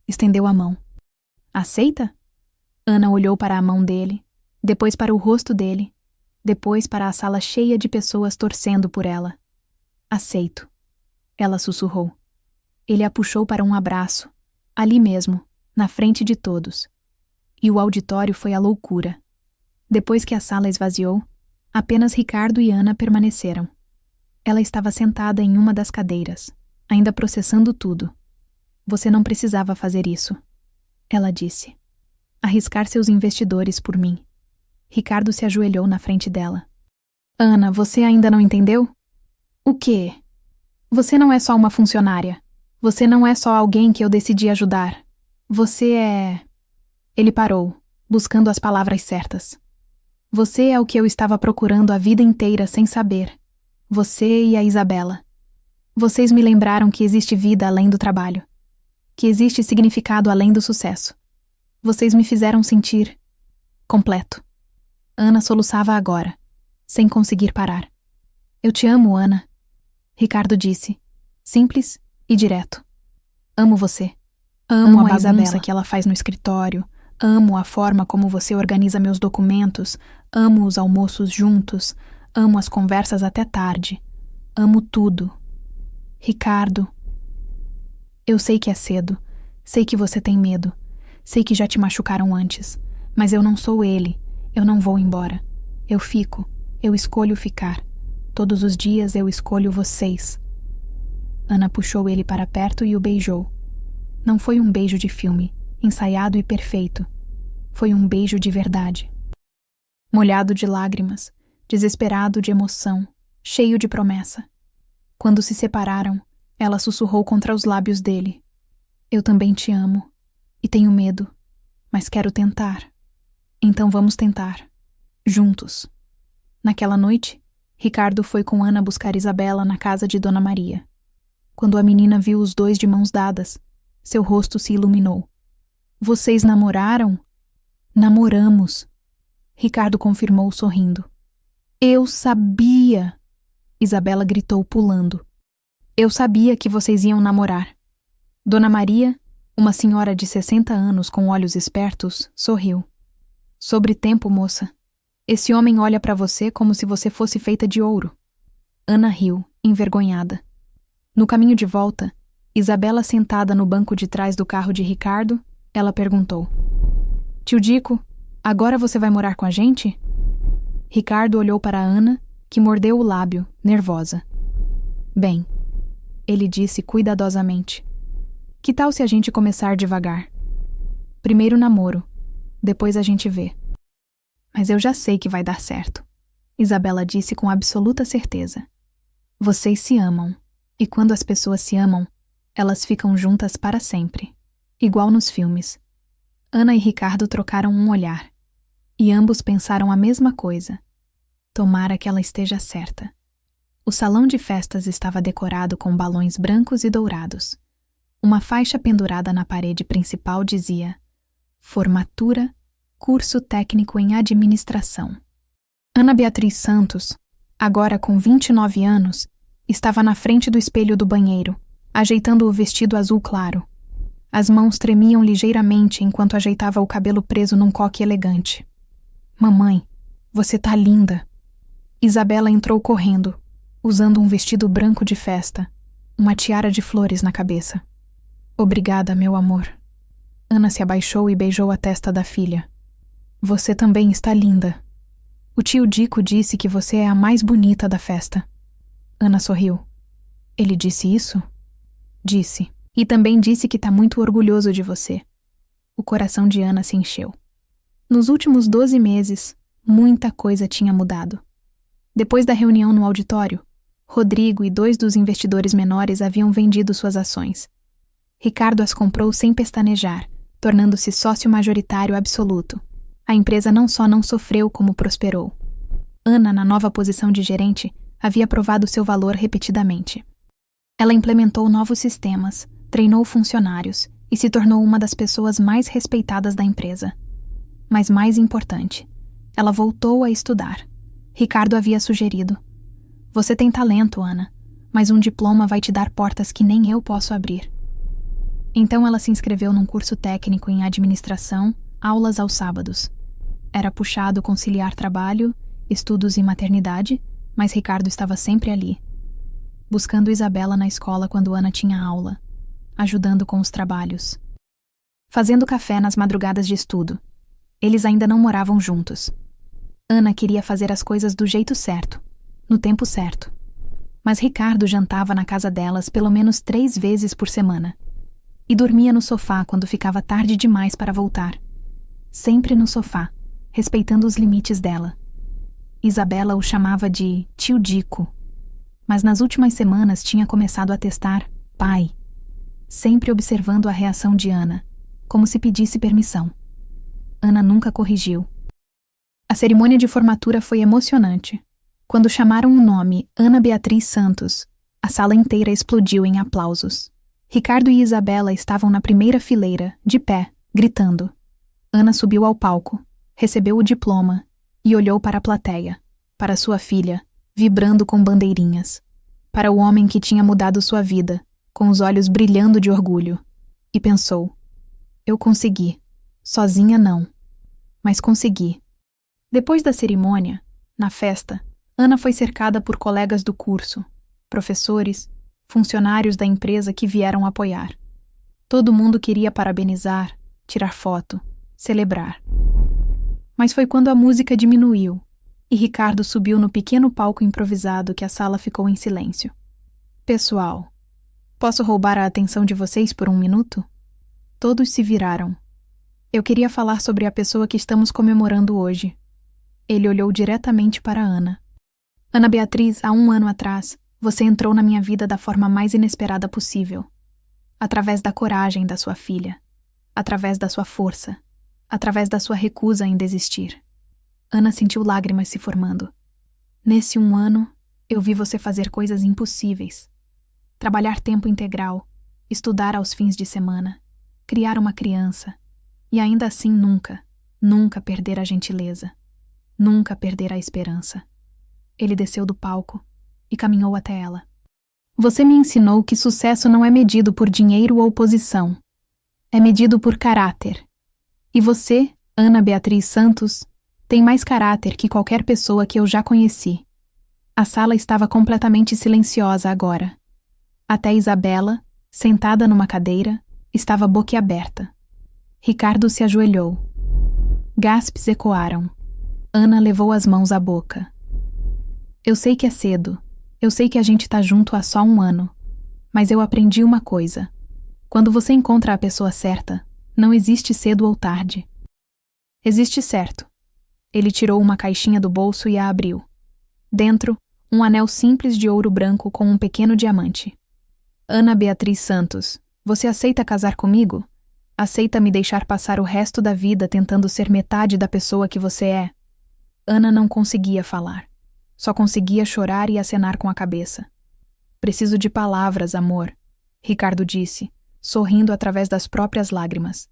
Estendeu a mão. Aceita? Ana olhou para a mão dele, depois para o rosto dele, depois para a sala cheia de pessoas torcendo por ela. Aceito. Ela sussurrou. Ele a puxou para um abraço, ali mesmo, na frente de todos. E o auditório foi a loucura. Depois que a sala esvaziou, apenas Ricardo e Ana permaneceram. Ela estava sentada em uma das cadeiras, ainda processando tudo. Você não precisava fazer isso, ela disse. Arriscar seus investidores por mim. Ricardo se ajoelhou na frente dela. Ana, você ainda não entendeu? O quê? Você não é só uma funcionária. Você não é só alguém que eu decidi ajudar. Você é... Ele parou, buscando as palavras certas. Você é o que eu estava procurando a vida inteira sem saber. Você e a Isabela. Vocês me lembraram que existe vida além do trabalho, que existe significado além do sucesso. Vocês me fizeram sentir completo. Ana soluçava agora, sem conseguir parar. Eu te amo, Ana. Ricardo disse, simples e direto. Amo você. Amo a bagunça que ela faz no escritório. Amo a forma como você organiza meus documentos. Amo os almoços juntos. Amo as conversas até tarde. Amo tudo. Ricardo. Eu sei que é cedo. Sei que você tem medo. Sei que já te machucaram antes. Mas eu não sou ele. Eu não vou embora. Eu fico. Eu escolho ficar. Todos os dias eu escolho vocês. Ana puxou ele para perto e o beijou. Não foi um beijo de filme, ensaiado e perfeito. Foi um beijo de verdade. Molhado de lágrimas, desesperado de emoção, cheio de promessa. Quando se separaram, ela sussurrou contra os lábios dele. Eu também te amo. E tenho medo. Mas quero tentar. Então vamos tentar. Juntos. Naquela noite, Ricardo foi com Ana buscar Isabela na casa de Dona Maria. Quando a menina viu os dois de mãos dadas, seu rosto se iluminou. Vocês namoraram? Namoramos. Ricardo confirmou sorrindo. Eu sabia! Isabela gritou pulando. Eu sabia que vocês iam namorar. Dona Maria, uma senhora de 60 anos com olhos espertos, sorriu. Sobre tempo, moça. Esse homem olha para você como se você fosse feita de ouro. Ana riu, envergonhada. No caminho de volta, Isabela sentada no banco de trás do carro de Ricardo, ela perguntou. Tio Dico, agora você vai morar com a gente? Ricardo olhou para Ana, que mordeu o lábio, nervosa. Bem, ele disse cuidadosamente. Que tal se a gente começar devagar? Primeiro namoro, depois a gente vê. Mas eu já sei que vai dar certo. Isabela disse com absoluta certeza. Vocês se amam, e quando as pessoas se amam, elas ficam juntas para sempre, igual nos filmes. Ana e Ricardo trocaram um olhar, e ambos pensaram a mesma coisa. Tomara que ela esteja certa. O salão de festas estava decorado com balões brancos e dourados. Uma faixa pendurada na parede principal dizia Formatura, Curso Técnico em Administração. Ana Beatriz Santos, agora com 29 anos, estava na frente do espelho do banheiro, ajeitando o vestido azul claro. As mãos tremiam ligeiramente enquanto ajeitava o cabelo preso num coque elegante. Mamãe, você tá linda. Isabela entrou correndo, usando um vestido branco de festa, uma tiara de flores na cabeça. Obrigada, meu amor. Ana se abaixou e beijou a testa da filha. Você também está linda. O tio Dico disse que você é a mais bonita da festa. Ana sorriu. Ele disse isso? Disse. E também disse que está muito orgulhoso de você. O coração de Ana se encheu. Nos últimos 12 meses, muita coisa tinha mudado. Depois da reunião no auditório, Rodrigo e 2 dos investidores menores haviam vendido suas ações. Ricardo as comprou sem pestanejar, tornando-se sócio majoritário absoluto. A empresa não só não sofreu, como prosperou. Ana, na nova posição de gerente, havia provado seu valor repetidamente. Ela implementou novos sistemas, treinou funcionários e se tornou uma das pessoas mais respeitadas da empresa. Mas mais importante, ela voltou a estudar. Ricardo havia sugerido. Você tem talento, Ana, mas um diploma vai te dar portas que nem eu posso abrir. Então ela se inscreveu num curso técnico em administração, aulas aos sábados. Era puxado conciliar trabalho, estudos e maternidade, mas Ricardo estava sempre ali, buscando Isabela na escola quando Ana tinha aula, ajudando com os trabalhos, fazendo café nas madrugadas de estudo. Eles ainda não moravam juntos. Ana queria fazer as coisas do jeito certo, no tempo certo. Mas Ricardo jantava na casa delas pelo menos 3 vezes por semana. E dormia no sofá quando ficava tarde demais para voltar. Sempre no sofá, respeitando os limites dela. Isabela o chamava de tio Dico. Mas nas últimas semanas tinha começado a testar pai, sempre observando a reação de Ana, como se pedisse permissão. Ana nunca corrigiu. A cerimônia de formatura foi emocionante. Quando chamaram o nome Ana Beatriz Santos, a A sala inteira explodiu em aplausos. Ricardo e Isabela estavam na primeira fileira, de pé, gritando. Ana subiu ao palco, recebeu o diploma e olhou para a plateia, para sua filha, vibrando com bandeirinhas, para o homem que tinha mudado sua vida, com os olhos brilhando de orgulho, e pensou: eu consegui. Sozinha não. Mas consegui. Depois da cerimônia, na festa, Ana foi cercada por colegas do curso, professores, funcionários da empresa que vieram apoiar. Todo mundo queria parabenizar, tirar foto, celebrar. Mas foi quando a música diminuiu e Ricardo subiu no pequeno palco improvisado que a sala ficou em silêncio. Pessoal, posso roubar a atenção de vocês por 1 minuto? Todos se viraram. Eu queria falar sobre a pessoa que estamos comemorando hoje. Ele olhou diretamente para Ana. Ana Beatriz, há 1 ano atrás, você entrou na minha vida da forma mais inesperada possível. Através da coragem da sua filha. Através da sua força. Através da sua recusa em desistir. Ana sentiu lágrimas se formando. Nesse 1 ano, eu vi você fazer coisas impossíveis. Trabalhar tempo integral, estudar aos fins de semana, criar uma criança, e ainda assim nunca perder a gentileza, nunca perder a esperança. Ele desceu do palco e caminhou até ela. Você me ensinou que sucesso não é medido por dinheiro ou posição. É medido por caráter. E você, Ana Beatriz Santos, tem mais caráter que qualquer pessoa que eu já conheci. A sala estava completamente silenciosa agora. Até Isabela, sentada numa cadeira, estava boquiaberta. Ricardo se ajoelhou. Gaspes ecoaram. Ana levou as mãos à boca. Eu sei que é cedo. Eu sei que a gente tá junto há só 1 ano. Mas eu aprendi uma coisa. Quando você encontra a pessoa certa, não existe cedo ou tarde. Existe certo. Ele tirou uma caixinha do bolso e a abriu. Dentro, um anel simples de ouro branco com um pequeno diamante. Ana Beatriz Santos, você aceita casar comigo? Aceita me deixar passar o resto da vida tentando ser metade da pessoa que você é? Ana não conseguia falar. Só conseguia chorar e acenar com a cabeça. Preciso de palavras, amor, Ricardo disse, sorrindo através das próprias lágrimas.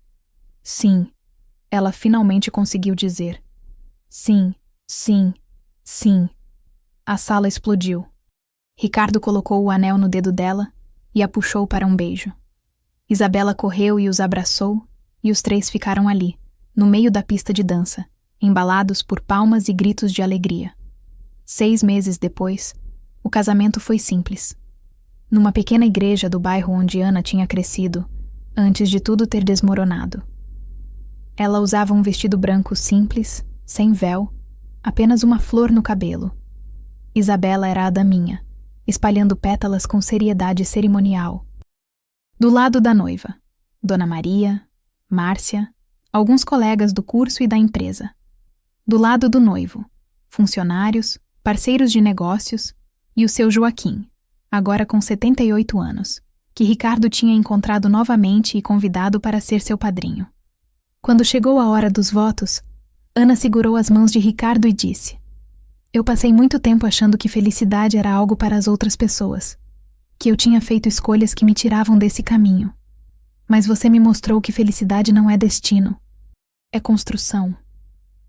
Sim, ela finalmente conseguiu dizer. Sim, sim, sim. A sala explodiu. Ricardo colocou o anel no dedo dela e a puxou para um beijo. Isabela correu e os abraçou, e os 3 ficaram ali, no meio da pista de dança, embalados por palmas e gritos de alegria. 6 meses depois, o casamento foi simples. Numa pequena igreja do bairro onde Ana tinha crescido, antes de tudo ter desmoronado. Ela usava um vestido branco simples, sem véu, apenas uma flor no cabelo. Isabela era a daminha, espalhando pétalas com seriedade cerimonial. Do lado da noiva, Dona Maria, Márcia, alguns colegas do curso e da empresa. Do lado do noivo, funcionários, parceiros de negócios e o seu Joaquim, agora com 78 anos, que Ricardo tinha encontrado novamente e convidado para ser seu padrinho. Quando chegou a hora dos votos, Ana segurou as mãos de Ricardo e disse: Eu passei muito tempo achando que felicidade era algo para as outras pessoas, que eu tinha feito escolhas que me tiravam desse caminho. Mas você me mostrou que felicidade não é destino, é construção.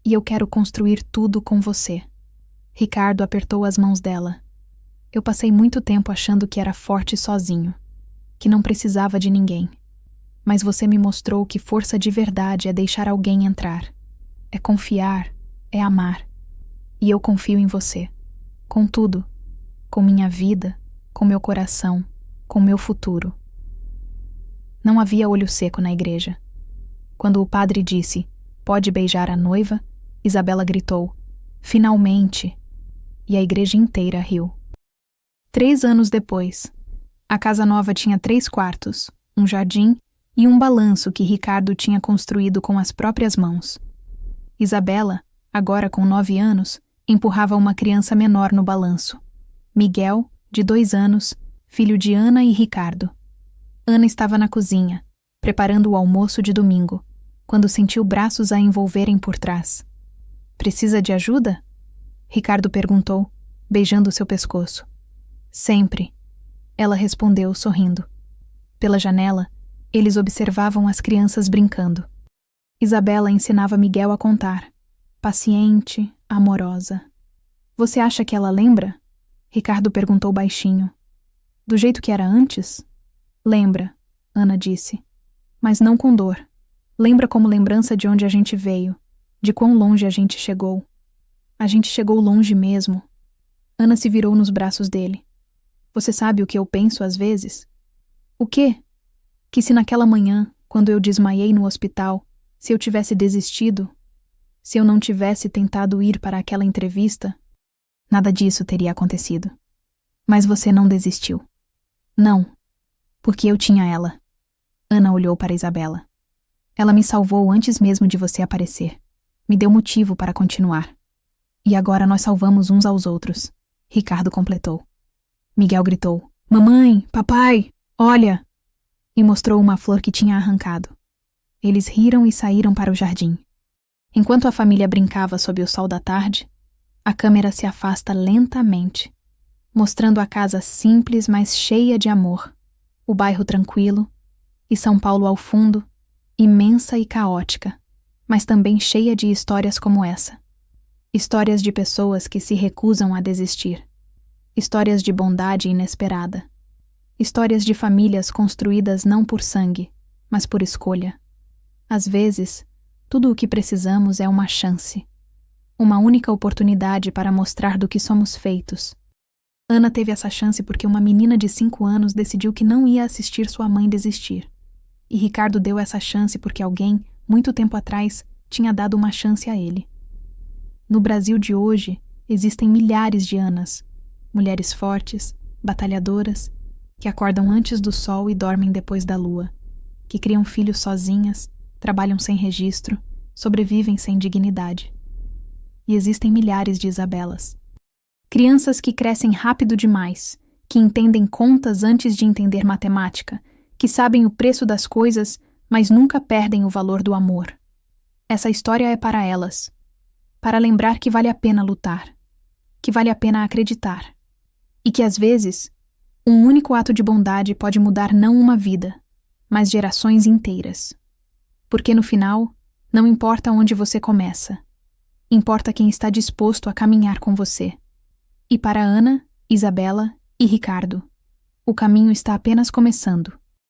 E eu quero construir tudo com você. Ricardo apertou as mãos dela. Eu passei muito tempo achando que era forte sozinho, que não precisava de ninguém. Mas você me mostrou que força de verdade é deixar alguém entrar. É confiar, é amar. E eu confio em você. Com tudo. Com minha vida, com meu coração, com meu futuro. Não havia olho seco na igreja. Quando o padre disse, pode beijar a noiva, Isabela gritou, finalmente! E a igreja inteira riu. 3 anos depois, a casa nova tinha 3 quartos, um jardim e um balanço que Ricardo tinha construído com as próprias mãos. Isabela, agora com 9 anos, empurrava uma criança menor no balanço. Miguel, de 2 anos, filho de Ana e Ricardo. Ana estava na cozinha, preparando o almoço de domingo, quando sentiu braços a envolverem por trás. Precisa de ajuda? Ricardo perguntou, beijando seu pescoço. Sempre. Ela respondeu, sorrindo. Pela janela, eles observavam as crianças brincando. Isabela ensinava Miguel a contar. Paciente, amorosa. Você acha que ela lembra? Ricardo perguntou baixinho. Do jeito que era antes? Lembra, Ana disse. Mas não com dor. Lembra como lembrança de onde a gente veio, de quão longe a gente chegou. A gente chegou longe mesmo. Ana se virou nos braços dele. Você sabe o que eu penso às vezes? O quê? Que se naquela manhã, quando eu desmaiei no hospital, se eu tivesse desistido, se eu não tivesse tentado ir para aquela entrevista, nada disso teria acontecido. Mas você não desistiu. Não, porque eu tinha ela. Ana olhou para Isabela. Ela me salvou antes mesmo de você aparecer. Me deu motivo para continuar. E agora nós salvamos uns aos outros. Ricardo completou. Miguel gritou. Mamãe, papai, olha! E mostrou uma flor que tinha arrancado. Eles riram e saíram para o jardim. Enquanto a família brincava sob o sol da tarde, a câmera se afasta lentamente, mostrando a casa simples, mas cheia de amor, o bairro tranquilo, e São Paulo ao fundo, imensa e caótica, mas também cheia de histórias como essa. Histórias de pessoas que se recusam a desistir. Histórias de bondade inesperada. Histórias de famílias construídas não por sangue, mas por escolha. Às vezes, tudo o que precisamos é uma chance. Uma única oportunidade para mostrar do que somos feitos. Ana teve essa chance porque uma menina de 5 anos decidiu que não ia assistir sua mãe desistir. E Ricardo deu essa chance porque alguém, muito tempo atrás, tinha dado uma chance a ele. No Brasil de hoje, existem milhares de Anas, mulheres fortes, batalhadoras, que acordam antes do sol e dormem depois da lua, que criam filhos sozinhas, trabalham sem registro, sobrevivem sem dignidade. E existem milhares de Isabelas. Crianças que crescem rápido demais, que entendem contas antes de entender matemática, que sabem o preço das coisas, mas nunca perdem o valor do amor. Essa história é para elas, para lembrar que vale a pena lutar, que vale a pena acreditar, e que às vezes, um único ato de bondade pode mudar não uma vida, mas gerações inteiras. Porque no final, não importa onde você começa, importa quem está disposto a caminhar com você. E para Ana, Isabela e Ricardo, o caminho está apenas começando.